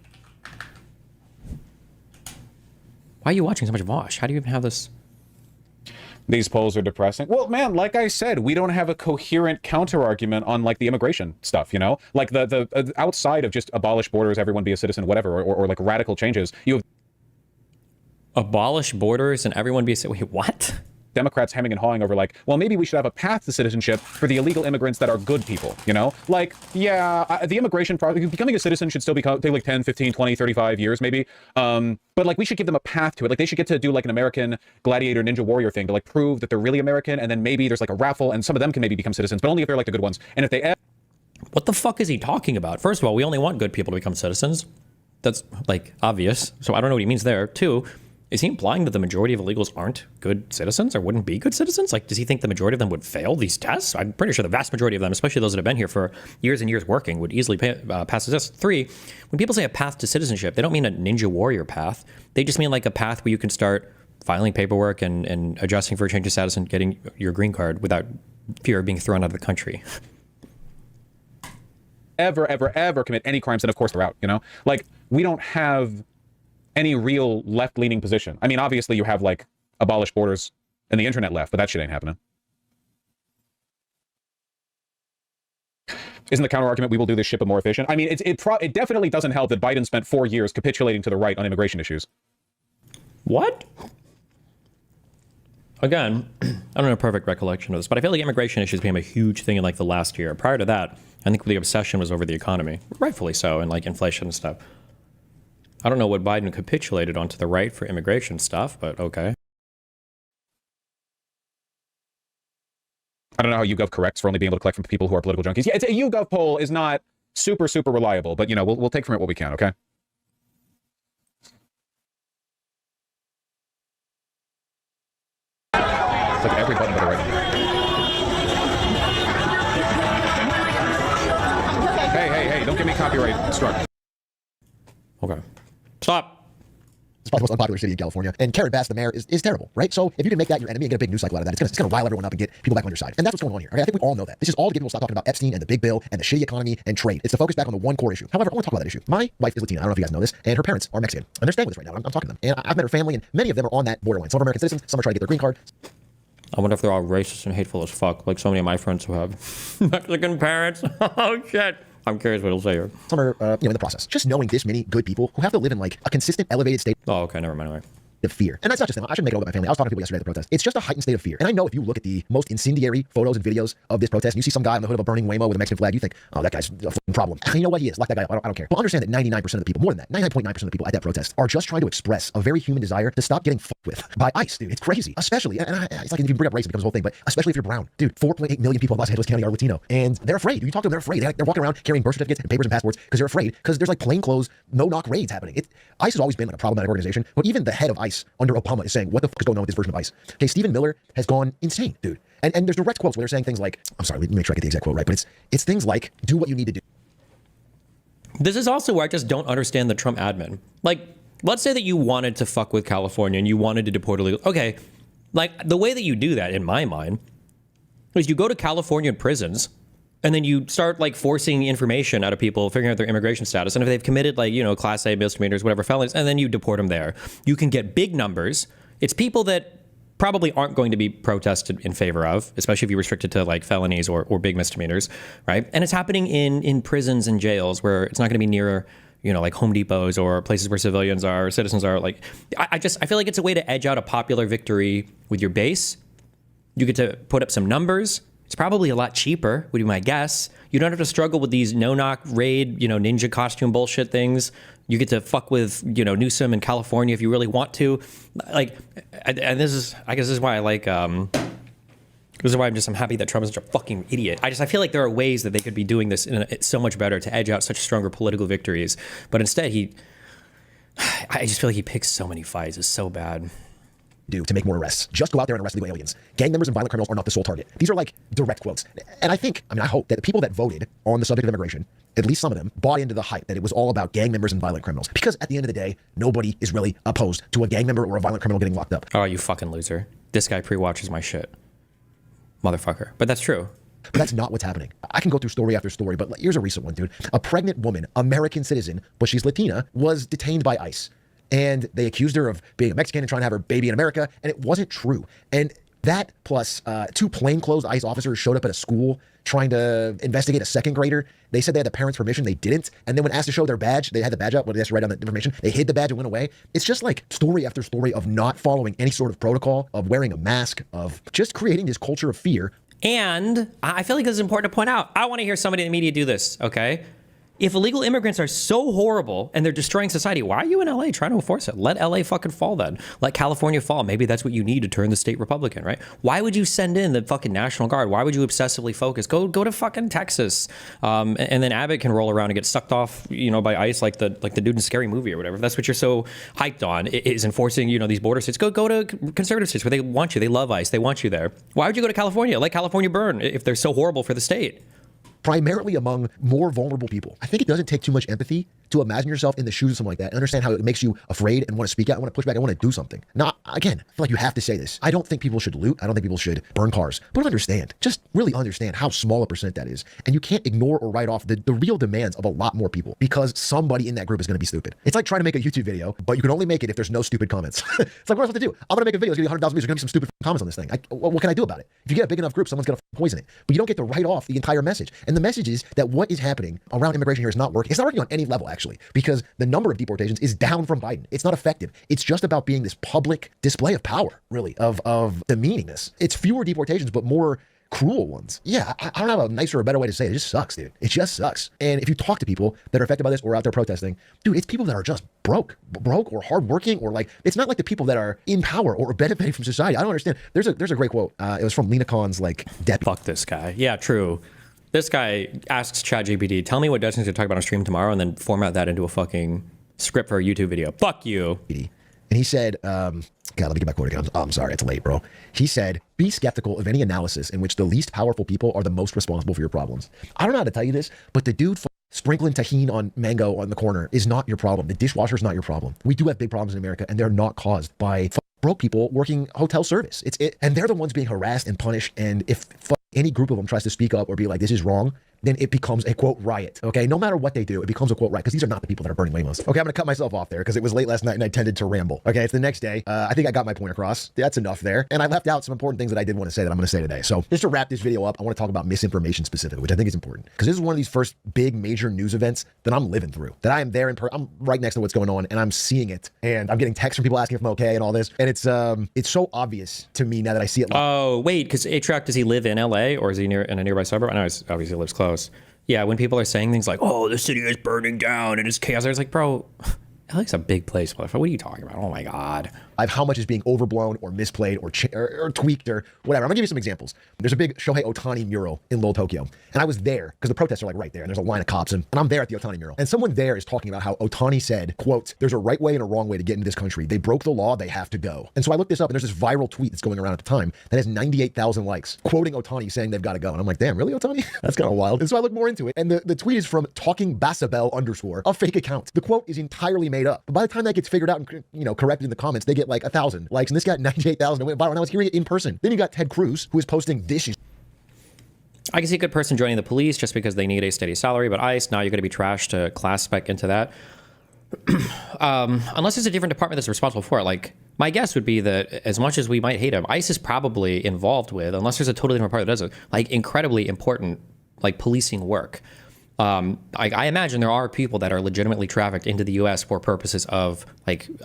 Why are you watching so much Vaush? How do you even have this? These polls are depressing. Well, man, like I said, we don't have a coherent counter-argument on like the immigration stuff, you know? Like the outside of just abolish borders, everyone be a citizen, whatever, or like radical changes, you have abolish borders and everyone be a citizen. Wait, what? Democrats hemming and hawing over like, well, maybe we should have a path to citizenship for the illegal immigrants that are good people, you know? Like, yeah, the immigration process, becoming a citizen should still take like 10, 15, 20, 35 years maybe. But like we should give them a path to it. Like they should get to do like an American gladiator ninja warrior thing to like prove that they're really American. And then maybe there's like a raffle and some of them can maybe become citizens, but only if they're like the good ones. And if they... What the fuck is he talking about? First of all, we only want good people to become citizens. That's like obvious. So I don't know what he means there. Two, Is he implying that the majority of illegals aren't good citizens or wouldn't be good citizens? Like, does he think the majority of them would fail these tests? I'm pretty sure the vast majority of them, especially those that have been here for years and years working, would easily pass the test. 3, when people say a path to citizenship, they don't mean a ninja warrior path. They just mean like a path where you can start filing paperwork and adjusting for a change of status and getting your green card without fear of being thrown out of the country. Ever commit any crimes, then of course they're out, you know? Like, we don't have any real left-leaning position. I mean, obviously you have like abolish borders and the internet left, but that shit ain't happening. Isn't the counter argument we will do this shit but more efficient? I mean, it definitely doesn't help that Biden spent 4 years capitulating to the right on immigration issues. What? Again, I don't have a perfect recollection of this, but I feel like immigration issues became a huge thing in like the last year. Prior to that, I think the obsession was over the economy, rightfully so, and like inflation and stuff. I don't know what Biden capitulated onto the right for immigration stuff, but okay. I don't know how YouGov corrects for only being able to collect from people who are political junkies. Yeah, a YouGov poll is not super reliable, but you know, we'll take from it what we can, okay? It's like every button but a right. Hey, don't give me copyright struck. Okay. Stop. It's probably the most unpopular city in California. And Karen Bass, the mayor, is terrible, right? So if you can make that your enemy and get a big news cycle out of that, it's gonna rile everyone up and get people back on your side. And that's what's going on here. Okay? I think we all know that. This is all to get people to stop talking about Epstein and the big bill and the shitty economy and trade. It's to focus back on the one core issue. However, I want to talk about that issue. My wife is Latina. I don't know if you guys know this. And her parents are Mexican. And they're staying with us right now. I'm talking to them. And I've met her family, and many of them are on that borderline. Some are American citizens, some are trying to get their green card. I wonder if they're all racist and hateful as fuck, like so many of my friends who have Mexican parents. Oh, shit. I'm curious what he'll say here. Some are, in the process. Just knowing this many good people who have to live in like a consistent, elevated state. Oh, okay, never mind. Anyway. Of fear. And that's not just them. I shouldn't make it all about my family. I was talking to people yesterday at the protest. It's just a heightened state of fear. And I know if you look at the most incendiary photos and videos of this protest and you see some guy on the hood of a burning Waymo with a Mexican flag, you think, oh, that guy's a fucking problem. You know what? He is. Lock that guy up. I don't care. Well, understand that 99% of the people, more than that, 99.9% of the people at that protest are just trying to express a very human desire to stop getting fucked with by ICE, dude. It's crazy. Especially, it's like if you bring up race, it becomes a whole thing, but especially if you're brown. Dude, 4.8 million people in Los Angeles County are Latino. And they're afraid. You talk to them, they're afraid. They're walking around carrying birth certificates and papers and passports because they're afraid because there's like plainclothes, no-knock raids happening. ICE has always been like a problematic organization, but even the head of ICE under Obama is saying, what the fuck is going on with this version of ICE? Okay, Stephen Miller has gone insane, dude. And there's direct quotes where they're saying things like, I'm sorry, let me make sure I get the exact quote right, but it's things like, do what you need to do. This is also where I just don't understand the Trump admin. Like, let's say that you wanted to fuck with California and you wanted to deport illegal. Okay, like the way that you do that, in my mind, is you go to California prisons and then you start like forcing information out of people, figuring out their immigration status. And if they've committed like, class A misdemeanors, whatever felonies, and then you deport them there, you can get big numbers. It's people that probably aren't going to be protested in favor of, especially if you restrict it to like felonies or big misdemeanors, right? And it's happening in prisons and jails where it's not going to be near, like Home Depots or places where civilians are, citizens are. Like, I feel like it's a way to edge out a popular victory with your base. You get to put up some numbers. It's probably a lot cheaper, would be my guess. You don't have to struggle with these no-knock raid, ninja costume bullshit things. You get to fuck with, Newsom in California if you really want to. Like, and I guess this is why I like, this is why I'm happy that Trump is such a fucking idiot. I feel like there are ways that they could be doing this so much better to edge out such stronger political victories. But instead, I just feel like he picks so many fights. It's so bad. Do to make more arrests. Just go out there and arrest illegal aliens. Gang members and violent criminals are not the sole target. These are like direct quotes. And I hope that the people that voted on the subject of immigration, at least some of them, bought into the hype that it was all about gang members and violent criminals. Because at the end of the day, nobody is really opposed to a gang member or a violent criminal getting locked up. Oh, you fucking loser. This guy pre-watches my shit. Motherfucker. But that's true. But that's not what's happening. I can go through story after story, but here's a recent one, dude. A pregnant woman, American citizen, but she's Latina, was detained by ICE. And they accused her of being a Mexican and trying to have her baby in America, and it wasn't true. And that plus 2 plainclothes ICE officers showed up at a school trying to investigate a second grader. They said they had the parents' permission. They didn't. And then when asked to show their badge, they had the badge up. When they asked to write down the information, they hid the badge and went away. It's just like story after story of not following any sort of protocol, of wearing a mask, of just creating this culture of fear. And I feel like this is important to point out. I want to hear somebody in the media do this, okay? If illegal immigrants are so horrible and they're destroying society, why are you in LA trying to enforce it? Let LA fucking fall then. Let California fall. Maybe that's what you need to turn the state Republican, right? Why would you send in the fucking National Guard? Why would you obsessively focus? Go to fucking Texas. And then Abbott can roll around and get sucked off, by ICE like the dude in Scary Movie or whatever. If that's what you're so hyped on, is enforcing, these border states. Go to conservative states where they want you. They love ICE. They want you there. Why would you go to California? Let California burn if they're so horrible for the state. Primarily among more vulnerable people. I think it doesn't take too much empathy to imagine yourself in the shoes of something like that and understand how it makes you afraid and want to speak out, and want to push back, and want to do something. Now, again, I feel like you have to say this. I don't think people should loot. I don't think people should burn cars. But just really understand how small a percent that is. And you can't ignore or write off the real demands of a lot more people, because somebody in that group is going to be stupid. It's like trying to make a YouTube video, but you can only make it if there's no stupid comments. It's like, what am I supposed to do? I'm going to make a video, it's going to be 100,000 views, there's going to be some stupid comments on this thing. What can I do about it? If you get a big enough group, someone's going to poison it. But you don't get to write off the entire message. And the message is that what is happening around immigration here is not working. It's not working on any level, actually, because the number of deportations is down from Biden. It's not effective. It's just about being this public display of power, really, of demeaning this. It's fewer deportations, but more cruel ones. Yeah, I don't have a nicer or better way to say it. It just sucks, dude. It just sucks. And if you talk to people that are affected by this or out there protesting, dude, it's people that are just broke or hardworking, or it's not like the people that are in power or benefiting from society. I don't understand. There's a great quote. It was from Lena Khan's Fuck this guy. Yeah, true. This guy asks ChatGPT, tell me what Dustin's going to talk about on stream tomorrow, and then format that into a fucking script for a YouTube video. Fuck you. And he said, God, let me get my quote again. I'm sorry, it's late, bro. He said, be skeptical of any analysis in which the least powerful people are the most responsible for your problems. I don't know how to tell you this, but the dude sprinkling tahini on mango on the corner is not your problem. The dishwasher is not your problem. We do have big problems in America, and they're not caused by broke people working hotel service. And they're the ones being harassed and punished. And if any group of them tries to speak up or be like, this is wrong, then it becomes a quote riot. Okay, no matter what they do, it becomes a quote riot, because these are not the people that are burning Waymo's. Okay, I'm gonna cut myself off there because it was late last night and I tended to ramble. Okay, it's the next day. I think I got my point across. That's enough there. And I left out some important things that I did want to say that I'm gonna say today. So just to wrap this video up, I want to talk about misinformation specifically, which I think is important, because this is one of these first big major news events that I'm living through, that I am there I'm right next to what's going on, and I'm seeing it, and I'm getting texts from people asking if I'm okay and all this, and it's so obvious to me now that I see it. Oh wait, because Atrac, does he live in LA or is he in a nearby suburb? I know he obviously lives close. Yeah, when people are saying things like, oh, the city is burning down and it's chaos, I was like, bro, LA's a big place, motherfucker. What are you talking about? Oh my God. How much is being overblown or misplayed or tweaked or whatever. I'm gonna give you some examples. There's a big Shohei Ohtani mural in Little Tokyo, and I was there because the protests are right there, and there's a line of cops, and I'm there at the Ohtani mural, and someone there is talking about how Ohtani said, quote, there's a right way and a wrong way to get into this country. They broke the law, they have to go. And so I looked this up, and there's this viral tweet that's going around at the time that has 98,000 likes, quoting Ohtani saying they've got to go. And I'm like, damn, really, Ohtani? That's kind of wild. And so I looked more into it, and the tweet is from talkingbasabel_, a fake account. The quote is entirely made up, but by the time that gets figured out and corrected in the comments, they get 1,000 likes. And this got 98,000. It went viral, and I was hearing it in person. Then you got Ted Cruz, who is posting dishes. I can see a good person joining the police just because they need a steady salary, but ICE, now you're going to be trashed to class spec into that. Unless it's a different department that's responsible for it. My guess would be that as much as we might hate him, ICE is probably involved with, unless there's a totally different part that does it, incredibly important, policing work. I imagine there are people that are legitimately trafficked into the U.S. for purposes of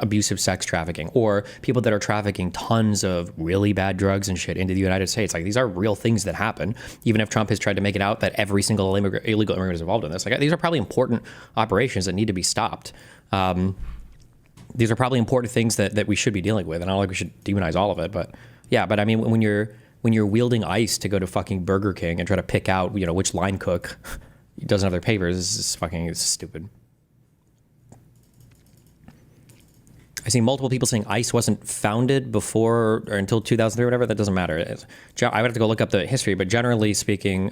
abusive sex trafficking, or people that are trafficking tons of really bad drugs and shit into the United States. These are real things that happen, even if Trump has tried to make it out that every single illegal immigrant is involved in this. These are probably important operations that need to be stopped. These are probably important things that we should be dealing with, and I don't think we should demonize all of it. But yeah, I mean, when you're wielding ICE to go to fucking Burger King and try to pick out which line cook doesn't have their papers, it's stupid. I see multiple people saying ICE wasn't founded before or until 2003 or whatever. That doesn't matter. I would have to go look up the history, but generally speaking,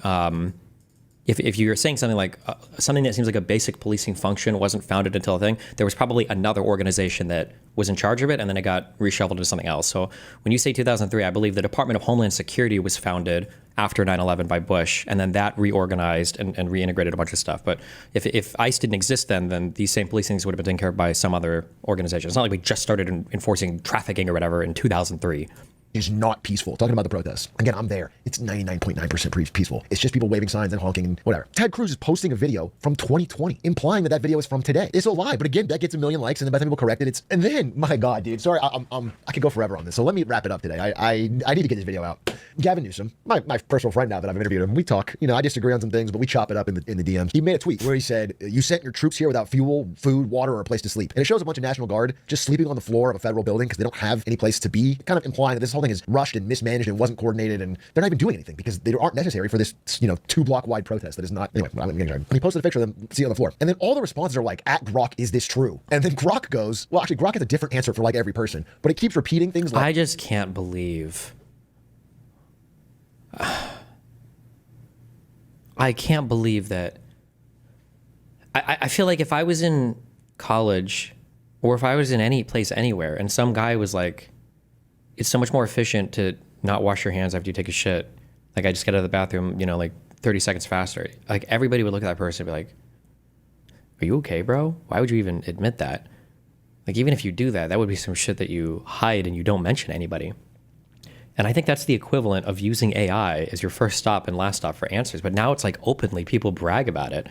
if you're saying something something that seems like a basic policing function wasn't founded until a thing, there was probably another organization that was in charge of it, and then it got reshuffled into something else. So when you say 2003, I believe the Department of Homeland Security was founded after 9/11 by Bush, and then that reorganized and reintegrated a bunch of stuff. But if ICE didn't exist then these same police things would have been taken care of by some other organization. It's not like we just started enforcing trafficking or whatever in 2003. is not peaceful. Talking about the protests. Again, I'm there. It's 99.9% peaceful. It's just people waving signs and honking and whatever. Ted Cruz is posting a video from 2020, implying that that video is from today. It's a lie, but again, that gets 1 million likes, and then by the time people correct it, and then, my God, dude, sorry, I could go forever on this, so let me wrap it up today. I need to get this video out. Gavin Newsom, my personal friend now that I've interviewed him, we talk, I disagree on some things, but we chop it up in the DMs. He made a tweet where he said, you sent your troops here without fuel, food, water, or a place to sleep. And it shows a bunch of National Guard just sleeping on the floor of a federal building because they don't have any place to be, kind of implying that this whole thing is rushed and mismanaged and wasn't coordinated, and they're not even doing anything because they aren't necessary for this, 2-block wide protest that is not. Anyway, I'm getting tired. He posted a picture of them sitting on the floor, and then all the responses are like, at Grok, is this true? And then Grok goes, well, actually, Grok has a different answer for like every person, but it keeps repeating things like, I just can't believe. I can't believe that. I feel like if I was in college or if I was in any place anywhere and some guy was like, it's so much more efficient to not wash your hands after you take a shit. Like I just get out of the bathroom, like 30 seconds faster. Like everybody would look at that person and be like, are you okay, bro? Why would you even admit that? Like even if you do that, that would be some shit that you hide and you don't mention to anybody. And I think that's the equivalent of using AI as your first stop and last stop for answers. But now it's like openly, people brag about it.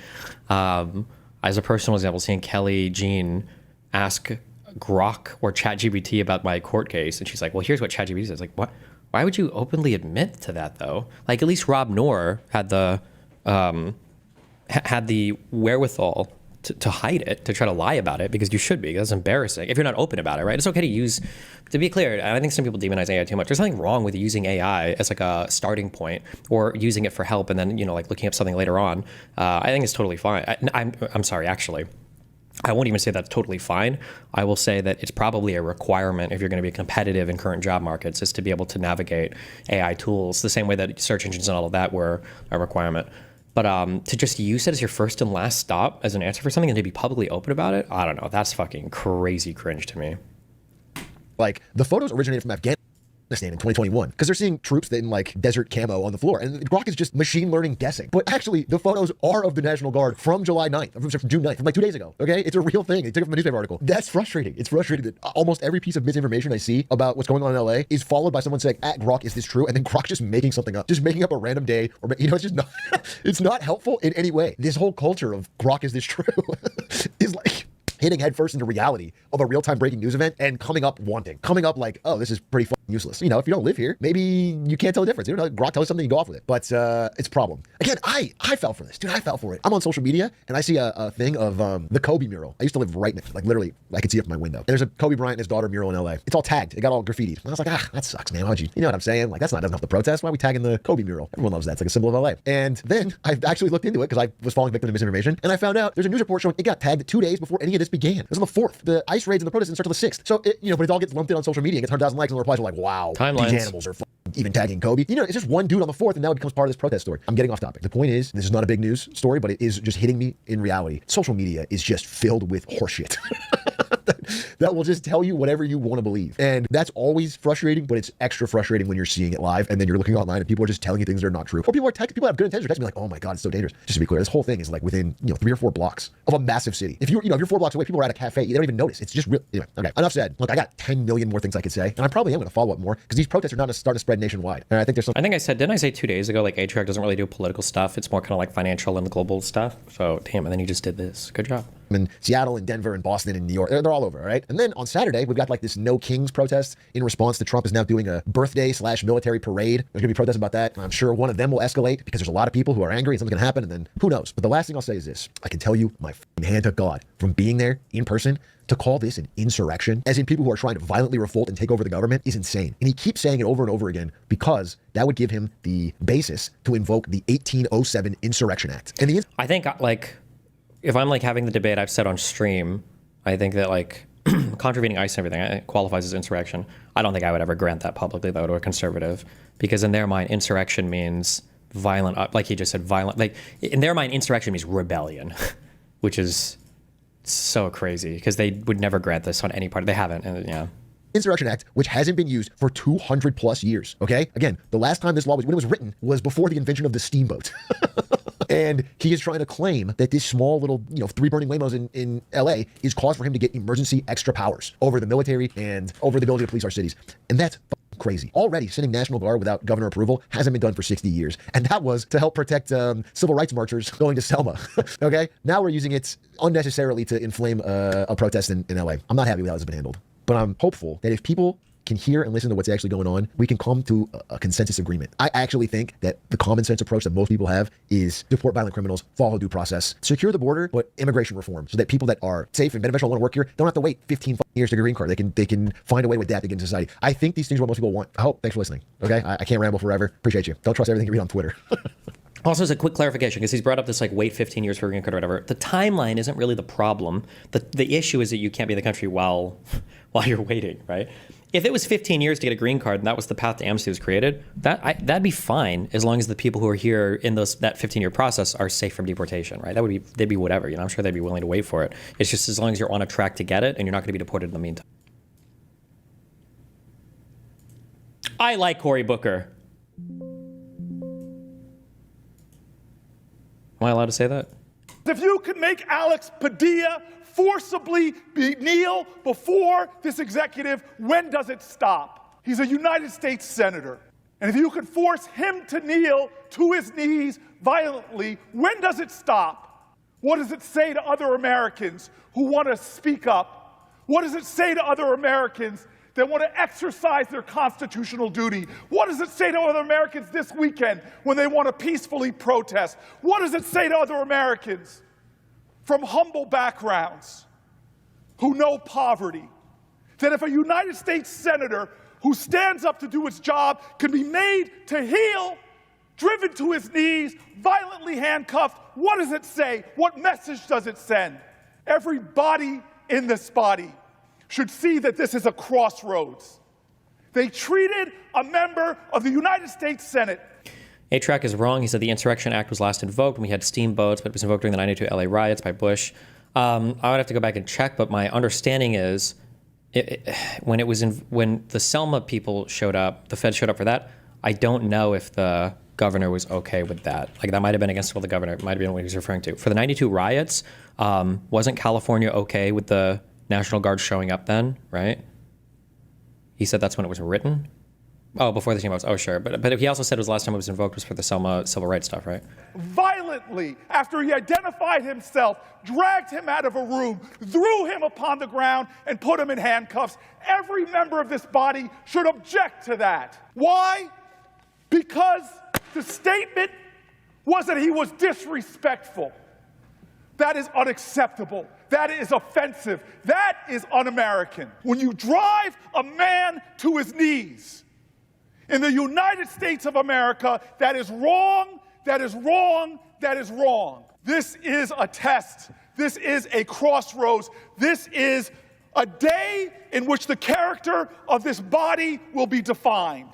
As a personal example, seeing Kelly Jean ask Grok or ChatGPT about my court case, and she's like, well, here's what ChatGPT says. Like, what? Why would you openly admit to that, though? Like, at least Rob Noor had the wherewithal to hide it, to try to lie about it, because you should be. That's embarrassing if you're not open about it, right? It's okay to use, to be clear, I think some people demonize AI too much. There's nothing wrong with using AI as like a starting point or using it for help and then, like looking up something later on. I think it's totally fine. I'm sorry, actually. I won't even say that's totally fine. I will say that it's probably a requirement if you're going to be competitive in current job markets is to be able to navigate AI tools the same way that search engines and all of that were a requirement. But to just use it as your first and last stop as an answer for something and to be publicly open about it, I don't know. That's fucking crazy cringe to me. Like the photos originated from Afghanistan in 2021 because they're seeing troops in like desert camo on the floor, and Grok is just machine learning guessing. But actually, the photos are of the National Guard from July 9th, from June 9th, from like 2 days ago. Okay, it's a real thing. They took it from a newspaper article. That's frustrating. It's frustrating that almost every piece of misinformation I see about what's going on in LA is followed by someone saying, "At Grok, is this true?" And then Grok just making something up, just making up a random day, or it's just not. It's not helpful in any way. This whole culture of Grok, is this true, is like hitting headfirst into reality of a real-time breaking news event and coming up like, oh, this is pretty fucking useless. If you don't live here, maybe you can't tell the difference. Grok tells you something, you go off with it. But it's a problem. Again, I fell for this. Dude, I fell for it. I'm on social media, and I see a thing of the Kobe mural. I used to live right next, like literally, I could see it from my window. And there's a Kobe Bryant and his daughter mural in LA. It's all tagged. It got all graffitied. And I was like, that sucks, man. Why'd you know what I'm saying? Like, doesn't help the protest. Why are we tagging the Kobe mural? Everyone loves that. It's like a symbol of LA. And then I actually looked into it because I was falling victim to misinformation, and I found out there's a news report showing it got tagged 2 days before any of this began. It was on the 4th. The ICE raids and the protests didn't start till the 6th. So, but it all gets lumped in on social media and gets 100,000 likes, and the replies are like, wow, Timelines. These animals are even tagging Kobe. It's just one dude on the 4th, and now it becomes part of this protest story. I'm getting off topic. The point is, this is not a big news story, but it is just hitting me in reality. Social media is just filled with horseshit. That will just tell you whatever you want to believe. And that's always frustrating, but it's extra frustrating when you're seeing it live and then you're looking online and people are just telling you things that are not true. Or people have good intentions. They're texting me like, oh my God, it's so dangerous. Just to be clear, this whole thing is like within 3 or 4 blocks of a massive city. If you're 4 blocks away, people are at a cafe, they don't even notice. It's just real. Anyway, okay, enough said. Look, I got 10 million more things I could say, and I probably am going to follow up more because these protests are not starting to spread nationwide. And I think there's some. Didn't I say 2 days ago, like Atriarch doesn't really do political stuff. It's more kind of like financial and global stuff. So damn, and then he just did this. Good job. In Seattle and Denver and Boston and New York, they're all over, all right? And then on Saturday, we've got like this No Kings protest in response to Trump is now doing a birthday/military parade. There's gonna be protests about that. And I'm sure one of them will escalate because there's a lot of people who are angry and something's gonna happen, and then who knows? But the last thing I'll say is this. I can tell you my hand to God from being there in person, to call this an insurrection, as in people who are trying to violently revolt and take over the government, is insane. And he keeps saying it over and over again because that would give him the basis to invoke the 1807 Insurrection Act. And I think if I'm like having the debate I've said on stream, I think that like contravening ICE and everything qualifies as insurrection. I don't think I would ever grant that publicly though to a conservative, because in their mind, insurrection means violent, like he just said, violent. Like in their mind, insurrection means rebellion, which is so crazy because they would never grant this on any part. They haven't, and yeah. Insurrection Act, which hasn't been used for 200 plus years. Okay, again, the last time this law when it was written was before the invention of the steamboat. And he is trying to claim that this small little, 3 burning Waymos in LA is cause for him to get emergency extra powers over the military and over the ability to police our cities. And that's crazy. Already, sending National Guard without governor approval hasn't been done for 60 years. And that was to help protect civil rights marchers going to Selma. Okay? Now we're using it unnecessarily to inflame a protest in LA. I'm not happy with how this has been handled. But I'm hopeful that if people can hear and listen to what's actually going on, we can come to a consensus agreement. I actually think that the common sense approach that most people have is deport violent criminals, follow due process, secure the border, but immigration reform so that people that are safe and beneficial and want to work here don't have to wait 15 years to get a green card. They can find a way to adapt to get into society. I think these things are what most people want. I hope. Thanks for listening. Okay? I can't ramble forever. Appreciate you. Don't trust everything you read on Twitter. Also, as a quick clarification, because he's brought up this like wait 15 years for a green card or whatever. The timeline isn't really the problem. The issue is that you can't be in the country while you're waiting, right? If it was 15 years to get a green card and that was the path to amnesty was created, that'd be fine as long as the people who are here in that 15-year process are safe from deportation, right? They'd be whatever, I'm sure they'd be willing to wait for it. It's just as long as you're on a track to get it and you're not going to be deported in the meantime. I like Cory Booker. Am I allowed to say that? If you could make Alex Padilla forcibly kneel before this executive, when does it stop? He's a United States senator. And if you could force him to kneel to his knees violently, when does it stop? What does it say to other Americans who want to speak up? What does it say to other Americans that want to exercise their constitutional duty? What does it say to other Americans this weekend when they want to peacefully protest? What does it say to other Americans from humble backgrounds who know poverty, that if a United States senator who stands up to do his job can be made to heel, driven to his knees, violently handcuffed, what does it say? What message does it send? Everybody in this body should see that this is a crossroads. They treated a member of the United States Senate. A-Track is wrong. He said the Insurrection Act was last invoked when we had steamboats, but it was invoked during the 92 LA riots by Bush. I would have to go back and check, but my understanding is when the Selma people showed up, the Fed showed up for that, I don't know if the governor was okay with that. Like that might have been against what the governor, it might have been what he was referring to. For the 92 riots, wasn't California okay with the National Guard showing up then, right? He said that's when it was written. Oh, before the steamboats. Oh, sure. But he also said it was the last time it was invoked was for the Selma civil rights stuff, right? Violently, after he identified himself, dragged him out of a room, threw him upon the ground, and put him in handcuffs. Every member of this body should object to that. Why? Because the statement was that he was disrespectful. That is unacceptable. That is offensive. That is un-American. When you drive a man to his knees in the United States of America, that is wrong, that is wrong, that is wrong. This is a test. This is a crossroads. This is a day in which the character of this body will be defined.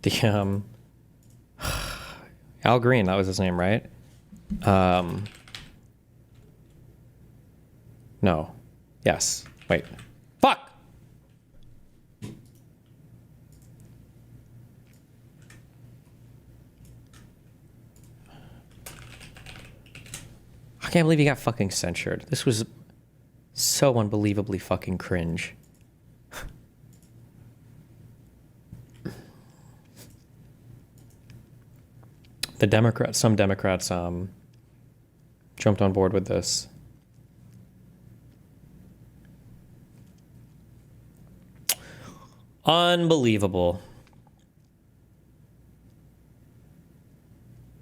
The Al Green, that was his name, right? No. Yes. Wait. Fuck! I can't believe he got fucking censured. This was so unbelievably fucking cringe. Some Democrats jumped on board with this. Unbelievable.